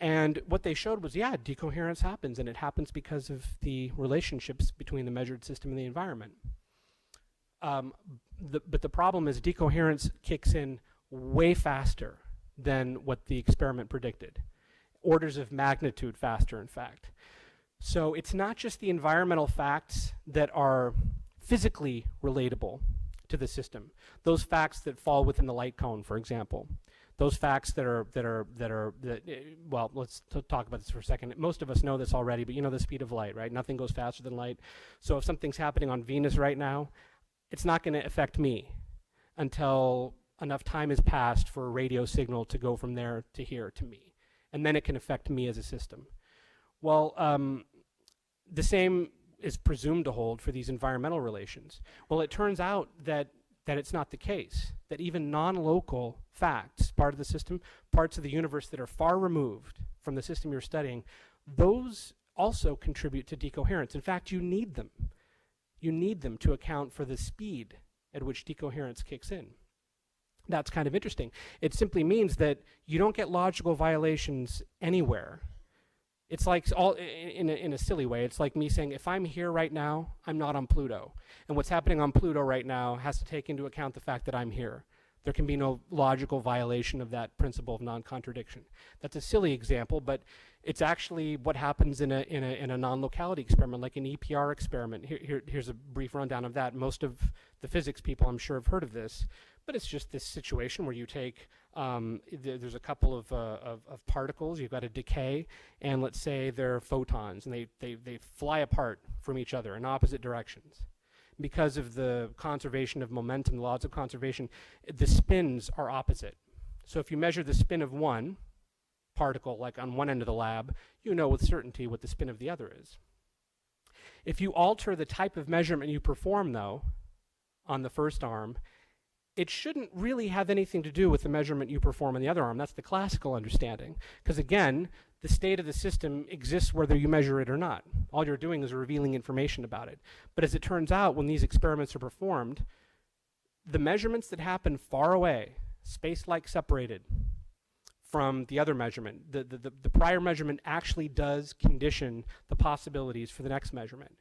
And what they showed was, yeah, decoherence happens, and it happens because of the relationships between the measured system and the environment. But the problem is decoherence kicks in way faster than what the experiment predicted. Orders of magnitude faster, in fact. So it's not just the environmental facts that are physically relatable to the system. Those facts that fall within the light cone, for example. Those facts well, let's talk about this for a second. Most of us know this already, but you know the speed of light, right? Nothing goes faster than light. So if something's happening on Venus right now, it's not going to affect me until enough time has passed for a radio signal to go from there to here to me. And then it can affect me as a system. Well, the same is presumed to hold for these environmental relations. Well, it turns out that it's not the case, that even non-local facts, part of the system, parts of the universe that are far removed from the system you're studying, those also contribute to decoherence. In fact, you need them. You need them to account for the speed at which decoherence kicks in. That's kind of interesting. It simply means that you don't get logical violations anywhere. It's like all in a silly way. It's like me saying, if I'm here right now, I'm not on Pluto. And what's happening on Pluto right now has to take into account the fact that I'm here. There can be no logical violation of that principle of non-contradiction. That's a silly example, but it's actually what happens in a non-locality experiment, like an EPR experiment. Here's a brief rundown of that. Most of the physics people, I'm sure, have heard of this, but it's just this situation where you take, there's a couple of particles, you've got a decay, and let's say they're photons, and they fly apart from each other in opposite directions. Because of the conservation of momentum, the laws of conservation, the spins are opposite. So if you measure the spin of one particle, like on one end of the lab, you know with certainty what the spin of the other is. If you alter the type of measurement you perform, though, on the first arm, it shouldn't really have anything to do with the measurement you perform on the other arm. That's the classical understanding. Because again, the state of the system exists whether you measure it or not. All you're doing is revealing information about it. But as it turns out, when these experiments are performed, the measurements that happen far away, space-like separated from the other measurement, the prior measurement actually does condition the possibilities for the next measurement.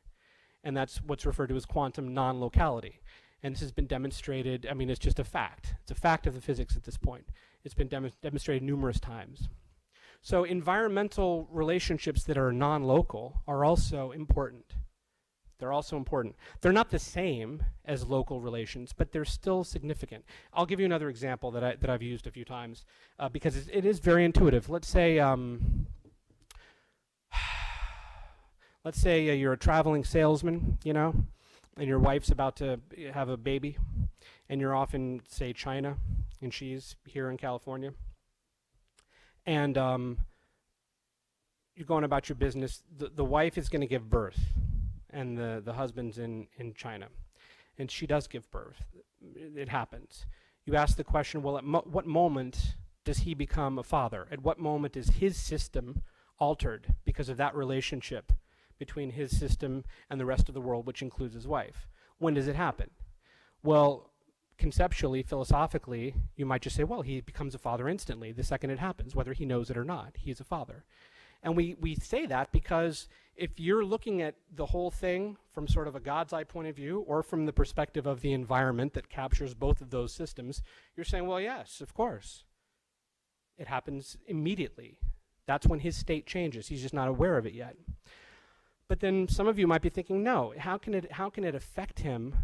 And that's what's referred to as quantum non-locality. And this has been demonstrated, I mean, it's just a fact. It's a fact of the physics at this point. It's been demonstrated numerous times. So environmental relationships that are non-local are also important. They're also important. They're not the same as local relations, but they're still significant. I'll give you another example that I've used a few times because it is very intuitive. Let's say you're a traveling salesman, you know, and your wife's about to have a baby, and you're off in, say, China, and she's here in California. And you're going about your business. The wife is going to give birth, and the husband's in China. And she does give birth. It happens. You ask the question, well, at what moment does he become a father? At what moment is his system altered because of that relationship between his system and the rest of the world, which includes his wife? When does it happen? Well, conceptually, philosophically, you might just say, well, he becomes a father instantly the second it happens, whether he knows it or not. He's a father. And we say that because if you're looking at the whole thing from sort of a God's eye point of view or from the perspective of the environment that captures both of those systems, you're saying, well, yes, of course. It happens immediately. That's when his state changes. He's just not aware of it yet. But then some of you might be thinking, no, how can it affect him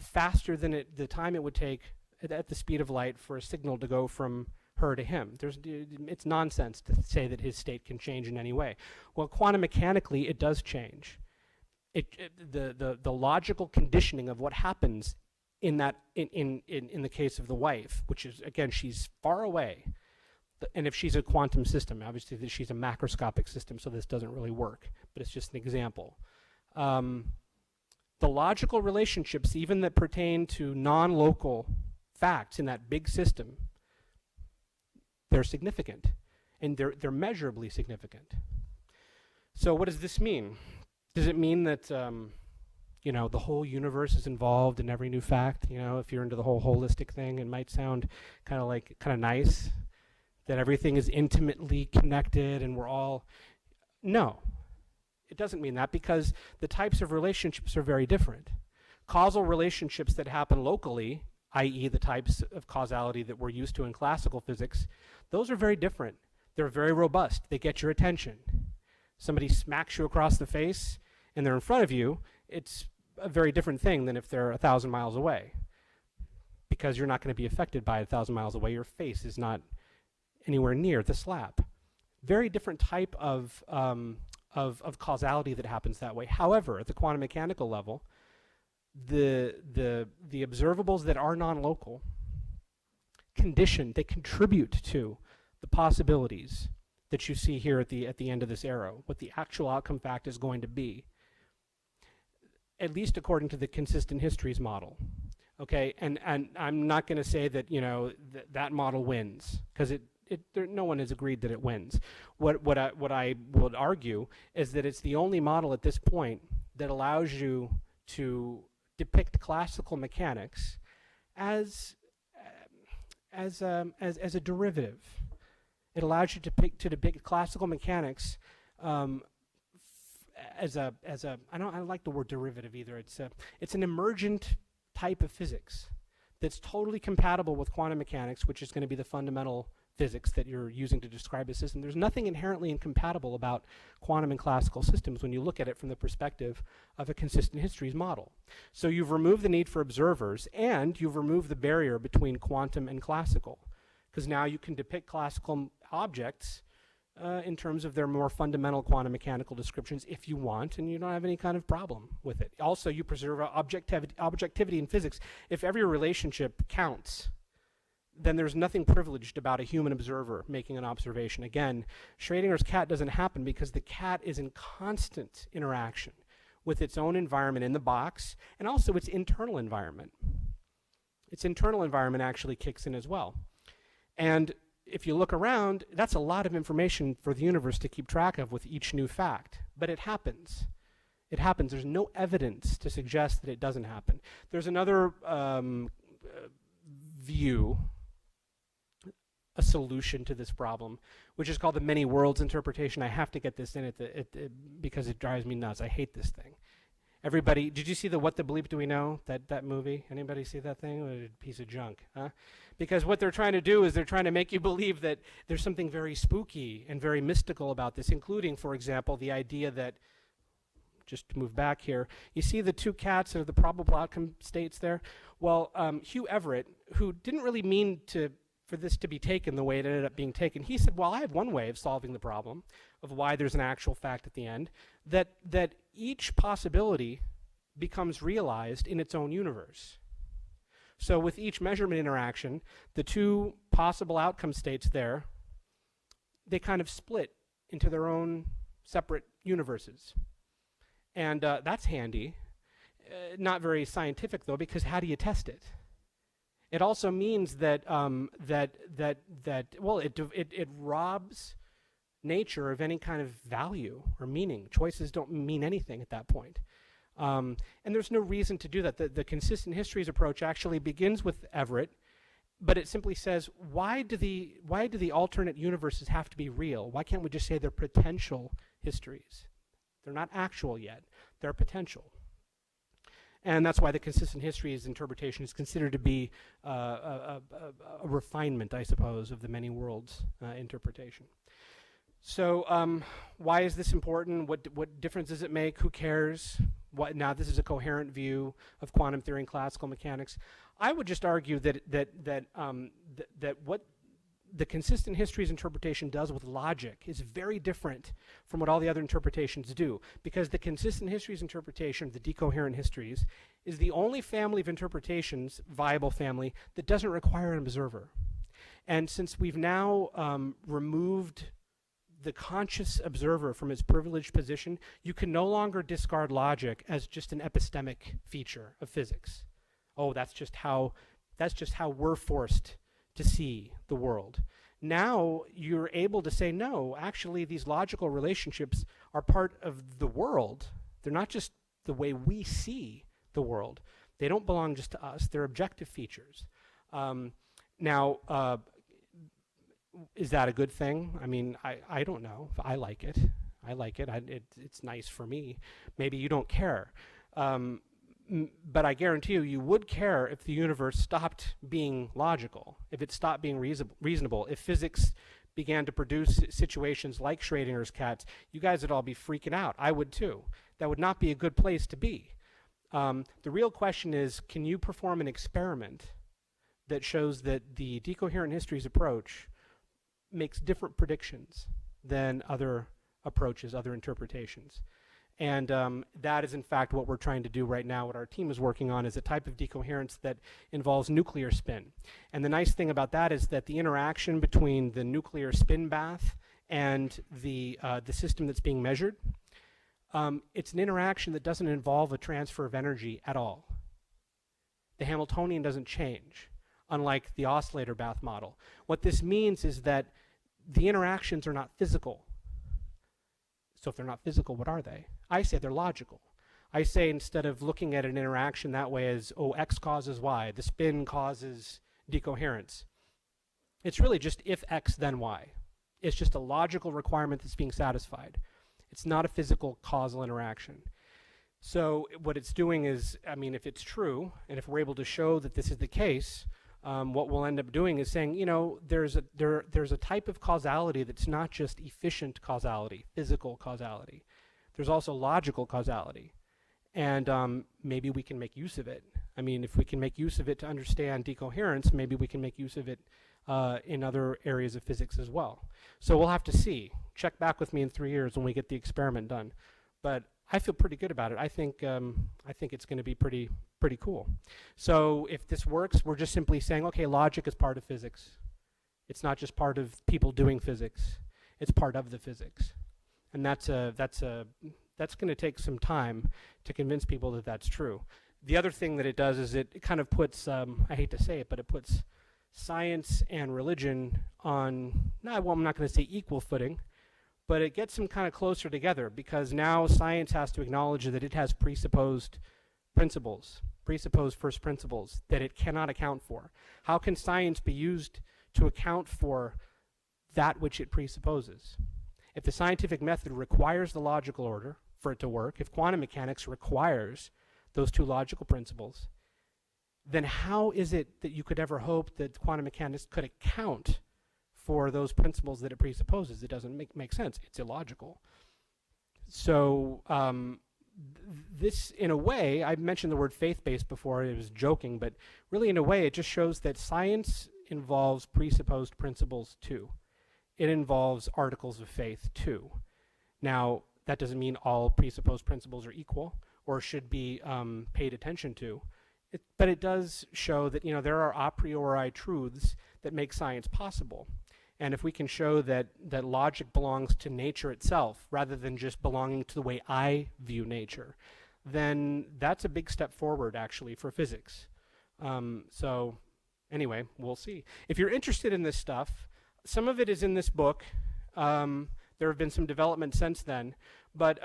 faster than the time it would take at the speed of light for a signal to go from her to him? It's nonsense to say that his state can change in any way. Well, quantum mechanically, it does change. The logical conditioning of what happens in the case of the wife, which is, again, she's far away. And if she's a quantum system, obviously she's a macroscopic system, so this doesn't really work, but it's just an example. The logical relationships, even that pertain to non-local facts in that big system, they're significant, and they're measurably significant. So what does this mean? Does it mean that the whole universe is involved in every new fact? You know, if you're into the whole holistic thing, it might sound kind of nice, that everything is intimately connected and we're all... No, it doesn't mean that, because the types of relationships are very different. Causal relationships that happen locally, i.e. the types of causality that we're used to in classical physics, those are very different. They're very robust. They get your attention. Somebody smacks you across the face and they're in front of you, it's a very different thing than if they're 1,000 miles away, because you're not going to be affected by 1,000 miles away. Your face is not anywhere near the slap. Very different type of causality that happens that way. However, at the quantum mechanical level, the observables that are non-local they contribute to the possibilities that you see here at the end of this arrow, what the actual outcome fact is going to be, at least according to the consistent histories model. Okay, and I'm not going to say that that model wins, because no one has agreed that it wins. What I would argue is that it's the only model at this point that allows you to depict classical mechanics as as a derivative. It allows you to depict classical mechanics as a I don't like the word derivative either. It's an emergent type of physics that's totally compatible with quantum mechanics, which is going to be the fundamental physics that you're using to describe a system. There's nothing inherently incompatible about quantum and classical systems when you look at it from the perspective of a consistent histories model. So you've removed the need for observers, and you've removed the barrier between quantum and classical, because now you can depict classical objects in terms of their more fundamental quantum mechanical descriptions if you want, and you don't have any kind of problem with it. Also, you preserve objectivity in physics. If every relationship counts, then there's nothing privileged about a human observer making an observation. Again, Schrodinger's cat doesn't happen because the cat is in constant interaction with its own environment in the box, and also its internal environment. Its internal environment actually kicks in as well. And if you look around, that's a lot of information for the universe to keep track of with each new fact. But it happens. It happens. There's no evidence to suggest that it doesn't happen. There's another view, a solution to this problem, which is called the many worlds interpretation. I have to get this in because it drives me nuts. I hate this thing. Everybody, did you see the What the Bleep Do We Know, that movie? Anybody see that thing? What a piece of junk, huh? Because what they're trying to do is they're trying to make you believe that there's something very spooky and very mystical about this, including, for example, the idea that, just to move back here, you see the two cats that are the probable outcome states there? Well, Hugh Everett, who didn't really mean for this to be taken the way it ended up being taken, he said, well, I have one way of solving the problem of why there's an actual fact at the end, that each possibility becomes realized in its own universe. So with each measurement interaction, the two possible outcome states there, they kind of split into their own separate universes. And that's handy. Not very scientific, though, because how do you test it? It also means that it robs nature of any kind of value or meaning. Choices don't mean anything at that point. And there's no reason to do that. The consistent histories approach actually begins with Everett, but it simply says, why do the alternate universes have to be real? Why can't we just say they're potential histories? They're not actual yet. They're potential. And that's why the consistent histories interpretation is considered to be a refinement, I suppose, of the many worlds interpretation. So why is this important? What difference does it make? Who cares? Now this is a coherent view of quantum theory and classical mechanics. I would just argue that what the consistent histories interpretation does with logic is very different from what all the other interpretations do, because the consistent histories interpretation, the decoherent histories, is the only family of interpretations, viable family, that doesn't require an observer. And since we've now removed the conscious observer from its privileged position, you can no longer discard logic as just an epistemic feature of physics. Oh, that's just how we're forced to see the world. Now you're able to say, no, actually these logical relationships are part of the world. They're not just the way we see the world. They don't belong just to us. They're objective features. Is that a good thing? I mean, I don't know. I like it. It's nice for me. Maybe you don't care. But I guarantee you would care if the universe stopped being logical, if it stopped being reasonable, if physics began to produce situations like Schrodinger's cats. You guys would all be freaking out. I would too. That would not be a good place to be. The real question is, can you perform an experiment that shows that the decoherent histories approach makes different predictions than other approaches, other interpretations? And that is, in fact, what we're trying to do right now. What our team is working on is a type of decoherence that involves nuclear spin. And the nice thing about that is that the interaction between the nuclear spin bath and the system that's being measured, it's an interaction that doesn't involve a transfer of energy at all. The Hamiltonian doesn't change, unlike the oscillator bath model. What this means is that the interactions are not physical. So if they're not physical, what are they? I say they're logical. I say instead of looking at an interaction that way as, oh, X causes Y, the spin causes decoherence. It's really just if X, then Y. It's just a logical requirement that's being satisfied. It's not a physical causal interaction. So what it's doing is, I mean, if it's true, and if we're able to show that this is the case, what we'll end up doing is saying, you know, there's a type of causality that's not just efficient causality, physical causality. There's also logical causality. And maybe we can make use of it. I mean, if we can make use of it to understand decoherence, maybe we can make use of it in other areas of physics as well. So we'll have to see. Check back with me in 3 years when we get the experiment done. But I feel pretty good about it. I think it's going to be pretty cool. So if this works, we're just simply saying, okay, logic is part of physics. It's not just part of people doing physics. It's part of the physics, and that's going to take some time to convince people that that's true. The other thing that it does is it kind of puts, I hate to say it, but it puts science and religion on, well, I'm not going to say equal footing, but it gets them kind of closer together, because now science has to acknowledge that it has presupposed principles, presupposed first principles that it cannot account for. How can science be used to account for that which it presupposes? If the scientific method requires the logical order for it to work, if quantum mechanics requires those two logical principles, then how is it that you could ever hope that quantum mechanics could account for those principles that it presupposes? It doesn't make sense. It's illogical. So this, in a way, I mentioned the word faith-based before, it was joking, but really in a way it just shows that science involves presupposed principles too. It involves articles of faith too. Now, that doesn't mean all presupposed principles are equal or should be paid attention to, but it does show that, you know, there are a priori truths that make science possible. And if we can show that logic belongs to nature itself rather than just belonging to the way I view nature, then that's a big step forward actually for physics. So anyway, we'll see. If you're interested in this stuff, some of it is in this book. There have been some development since then, but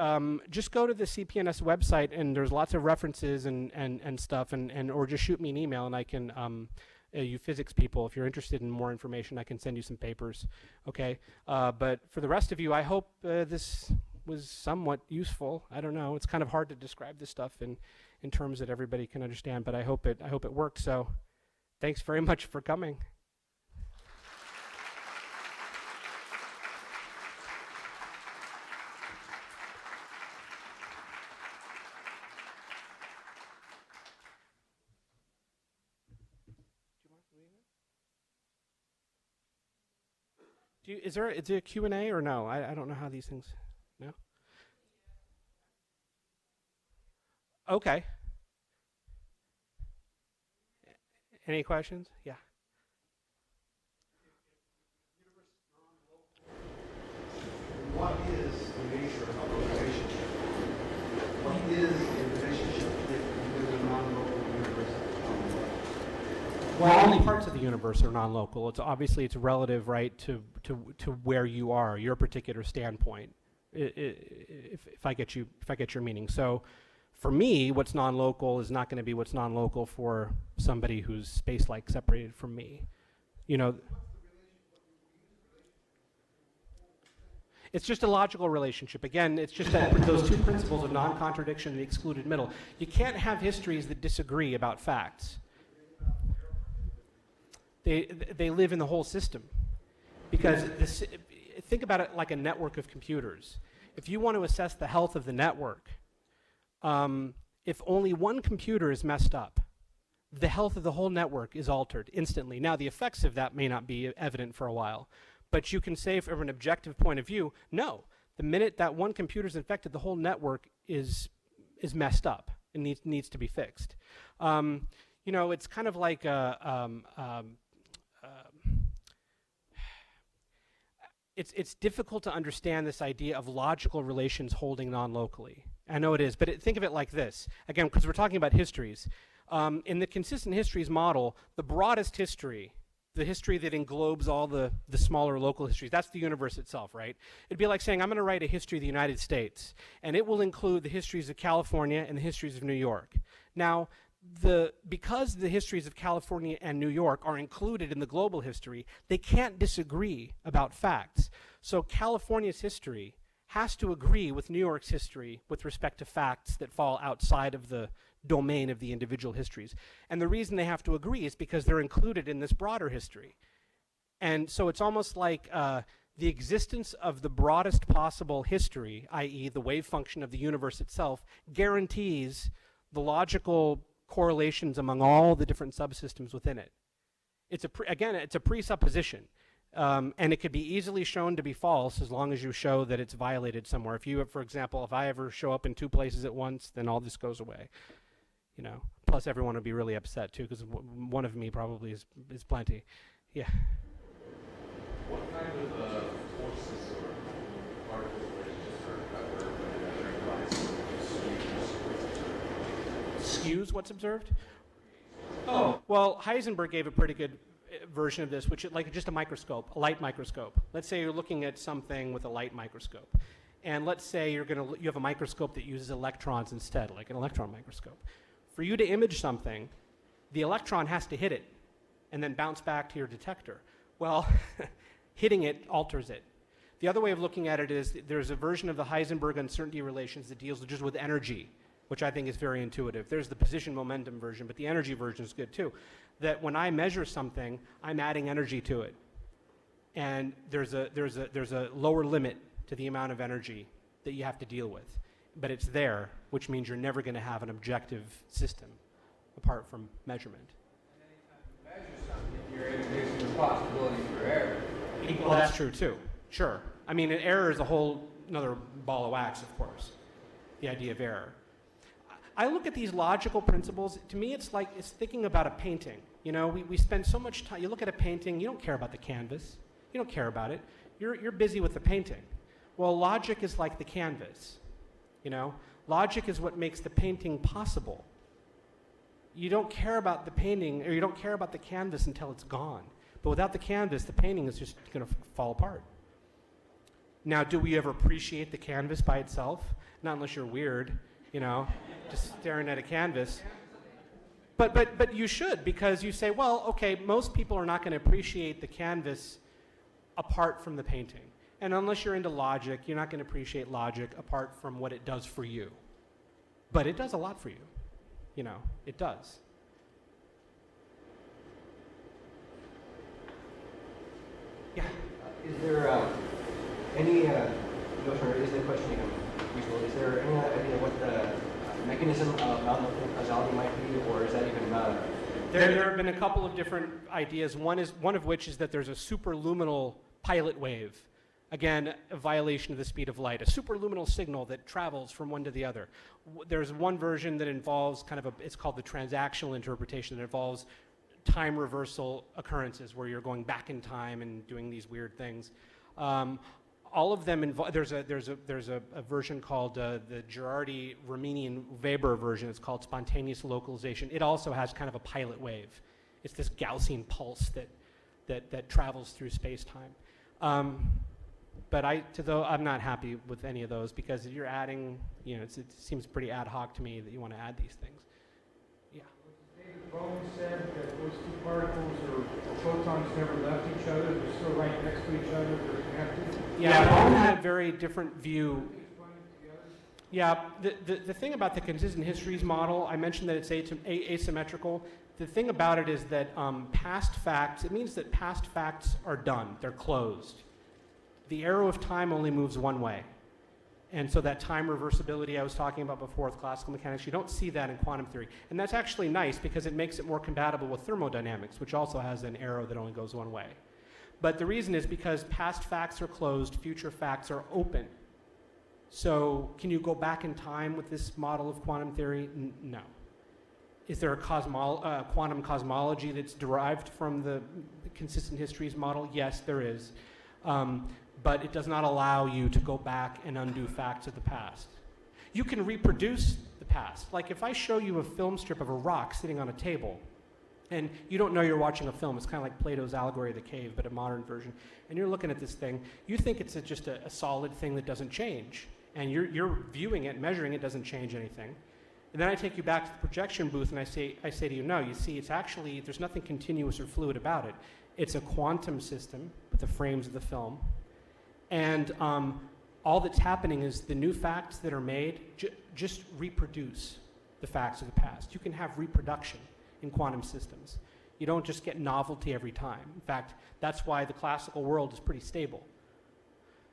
just go to the CPNS website and there's lots of references and stuff, and or just shoot me an email and I can, you physics people, if you're interested in more information, I can send you some papers, okay? But for the rest of you, I hope this was somewhat useful. I don't know, it's kind of hard to describe this stuff in terms that everybody can understand, but I hope it worked. So thanks very much for coming. Is there a Q&A or no? I don't know how these things, no? Okay. Any questions? Yeah. What is the nature of a relationship? What is a relationship with a non-local universe? Well, only parts of the universe are non-local. It's obviously it's relative, right, to where you are, your particular standpoint. If I get your meaning. So, for me, what's non-local is not going to be what's non-local for somebody who's space-like separated from me. You know. It's just a logical relationship. Again, it's just that those two principles of non-contradiction and the excluded middle. You can't have histories that disagree about facts. They live in the whole system. Because think about it like a network of computers. If you want to assess the health of the network, if only one computer is messed up, the health of the whole network is altered instantly. Now, the effects of that may not be evident for a while, but you can say from an objective point of view, no, the minute that one computer is infected, the whole network is messed up and needs to be fixed. You know, it's kind of like it's difficult to understand this idea of logical relations holding non-locally. I know it is, but think of it like this. Again, because we're talking about histories. In the consistent histories model, the broadest history the history that englobes all the smaller local histories. That's the universe itself, right? It'd be like saying, I'm going to write a history of the United States, and it will include the histories of California and the histories of New York. Now, because the histories of California and New York are included in the global history, they can't disagree about facts. So California's history has to agree with New York's history with respect to facts that fall outside of the domain of the individual histories. And the reason they have to agree is because they're included in this broader history. And so it's almost like the existence of the broadest possible history, i.e. the wave function of the universe itself, guarantees the logical correlations among all the different subsystems within it. Again, it's a presupposition. And it could be easily shown to be false as long as you show that it's violated somewhere. If you, for example, if I ever show up in 2 places at once, then all this goes away. You know, plus everyone would be really upset too, because one of me probably is plenty. Yeah. What kind of forces or particle relationships are Skews what's observed? Oh, well, Heisenberg gave a pretty good version of this, which is like just a microscope, a light microscope. Let's say you're looking at something with a light microscope. And let's say you have a microscope that uses electrons instead, like an electron microscope. For you to image something, the electron has to hit it and then bounce back to your detector. Well, hitting it alters it. The other way of looking at it is there's a version of the Heisenberg uncertainty relations that deals just with energy, which I think is very intuitive. There's the position momentum version, but the energy version is good too. That when I measure something, I'm adding energy to it. And there's a lower limit to the amount of energy that you have to deal with. But it's there, which means you're never going to have an objective system apart from measurement. And anytime you measure something, you're introducing the possibility for error. Well, that's true too. Sure. I mean, an error is a whole another ball of wax, of course. The idea of error. I look at these logical principles. To me, it's thinking about a painting. You know, we spend so much time. You look at a painting, you don't care about the canvas. You don't care about it. You're busy with the painting. Well, logic is like the canvas. You know, logic is what makes the painting possible. You don't care about the painting, or you don't care about the canvas until it's gone. But without the canvas, the painting is just going to fall apart. Now, do we ever appreciate the canvas by itself? Not unless you're weird, you know, just staring at a canvas. But you should, because you say, well, okay, most people are not going to appreciate the canvas apart from the painting. And unless you're into logic, you're not going to appreciate logic apart from what it does for you. But it does a lot for you. You know, it does. Yeah. Is there any notion, or is the question even reasonable? Is there any idea what the mechanism of non-local causality might be, or is that even There have been a couple of different ideas. One of which is that there's a superluminal pilot wave. Again, a violation of the speed of light, a superluminal signal that travels from one to the other. There's one version that involves it's called the transactional interpretation, that involves time reversal occurrences where you're going back in time and doing these weird things. All of them involve, there's a version called the Girardi-Riemannian-Weber version. It's called spontaneous localization. It also has kind of a pilot wave. It's this Gaussian pulse that travels through space-time. But I'm not happy with any of those, because if you're adding, you know, it seems pretty ad hoc to me that you want to add these things. Yeah. David Bohm said that those two particles or photons never left each other, they're still right next to each other, they're connected. Yeah, Bohm had a very different view. Yeah, the thing about the consistent histories model, I mentioned that it's asymmetrical. The thing about it is that past facts, it means that past facts are done, they're closed. The arrow of time only moves one way. And so that time reversibility I was talking about before with classical mechanics, you don't see that in quantum theory. And that's actually nice, because it makes it more compatible with thermodynamics, which also has an arrow that only goes one way. But the reason is because past facts are closed, future facts are open. So can you go back in time with this model of quantum theory? No. Is there a quantum cosmology that's derived from the consistent histories model? Yes, there is. But it does not allow you to go back and undo facts of the past. You can reproduce the past. Like if I show you a film strip of a rock sitting on a table, And you don't know you're watching a film. It's kind of like Plato's Allegory of the Cave, but a modern version. And you're looking at this thing. You think it's just a solid thing that doesn't change. And you're viewing it, measuring it, doesn't change anything. And then I take you back to the projection booth and I say to you, no, you see, it's actually, there's nothing continuous or fluid about it. It's a quantum system with the frames of the film. And all that's happening is the new facts that are made just reproduce the facts of the past. You can have reproduction in quantum systems. You don't just get novelty every time. In fact, that's why the classical world is pretty stable.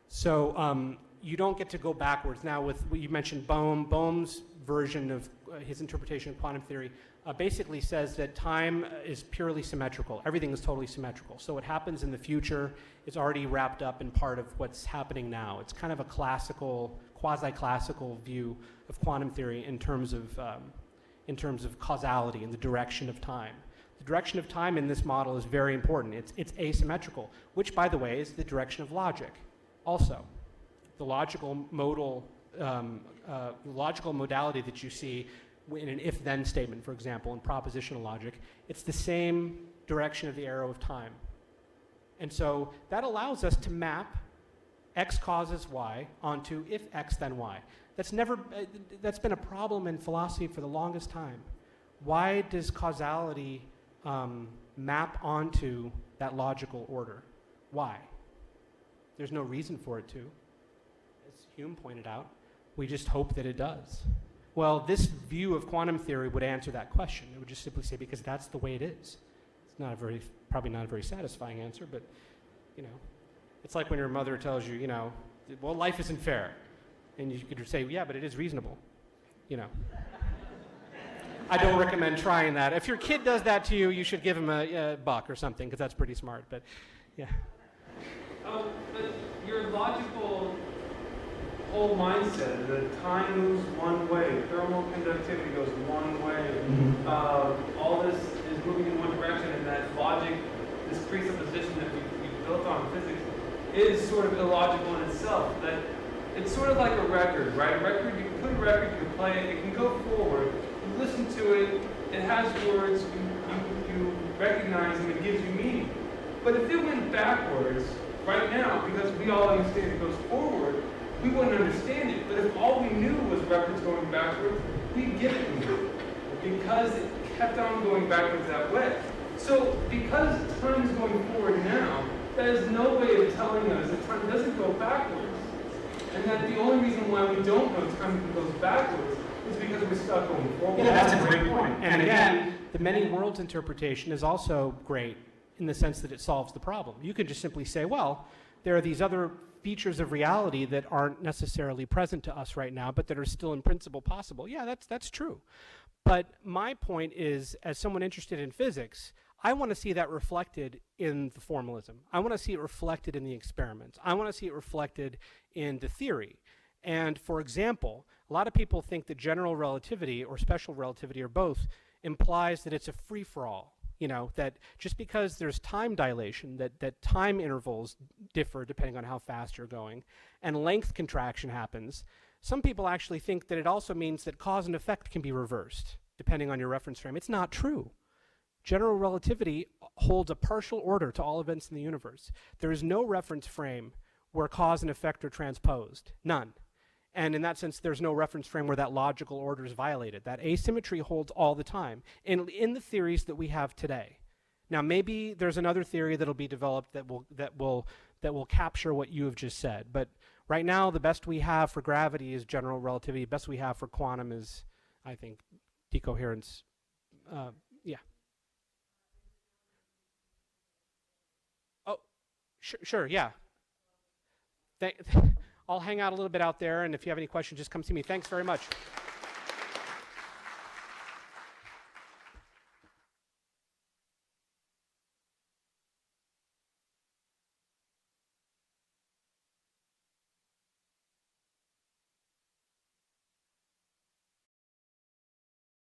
So you don't get to go backwards. Now, with what you mentioned, Bohm's version of his interpretation of quantum theory basically says that time is purely symmetrical. Everything is totally symmetrical. So what happens in the future is already wrapped up in part of what's happening now. It's kind of a classical, quasi-classical view of quantum theory in terms of causality and the direction of time. The direction of time in this model is very important. It's asymmetrical, which, by the way, is the direction of logic also. The logical modality that you see in an if-then statement, for example, in propositional logic, it's the same direction of the arrow of time. And so that allows us to map X causes Y onto if X then Y. That's been a problem in philosophy for the longest time. Why does causality map onto that logical order? Why? There's no reason for it to. As Hume pointed out, we just hope that it does. Well, this view of quantum theory would answer that question. It would just simply say, because that's the way it is. It's probably not a very satisfying answer, but, it's like when your mother tells you, well, life isn't fair. And you could say, yeah, but it is reasonable. I don't recommend trying that. If your kid does that to you, you should give him a buck or something, because that's pretty smart, but yeah. But your logical whole mindset that time moves one way, thermal conductivity goes one way, all this is moving in one direction, and that logic, this presupposition that we built on physics, is sort of illogical in itself. That it's sort of like a record, right? A record, you can put a record, you can play it, it can go forward, you listen to it, it has words, you recognize them, it gives you meaning. But if it went backwards, right now, because we all understand it goes forward, we wouldn't understand it. But if all we knew was records going backwards, we'd get it new, because it kept on going backwards that way. So because time is going forward now, that is no way of telling us that time doesn't go backwards. And that the only reason why we don't know time goes backwards is because we're stuck going forward. Yeah, that's a great point. And again, the many worlds interpretation is also great in the sense that it solves the problem. You could just simply say, well, there are these other features of reality that aren't necessarily present to us right now, but that are still in principle possible. Yeah, that's true. But my point is, as someone interested in physics, I want to see that reflected in the formalism. I want to see it reflected in the experiments. I want to see it reflected in the theory. And for example, a lot of people think that general relativity or special relativity or both implies that it's a free-for-all. That just because there's time dilation, that time intervals differ depending on how fast you're going, and length contraction happens, some people actually think that it also means that cause and effect can be reversed depending on your reference frame. It's not true. General relativity holds a partial order to all events in the universe. There is no reference frame where cause and effect are transposed. None. And in that sense, there's no reference frame where that logical order is violated. That asymmetry holds all the time in the theories that we have today. Now, maybe there's another theory that'll be developed that will capture what you have just said. But right now, the best we have for gravity is general relativity. The best we have for quantum is, I think, decoherence. Yeah. Oh, sure, yeah. I'll hang out a little bit out there, and if you have any questions, just come see me. Thanks very much.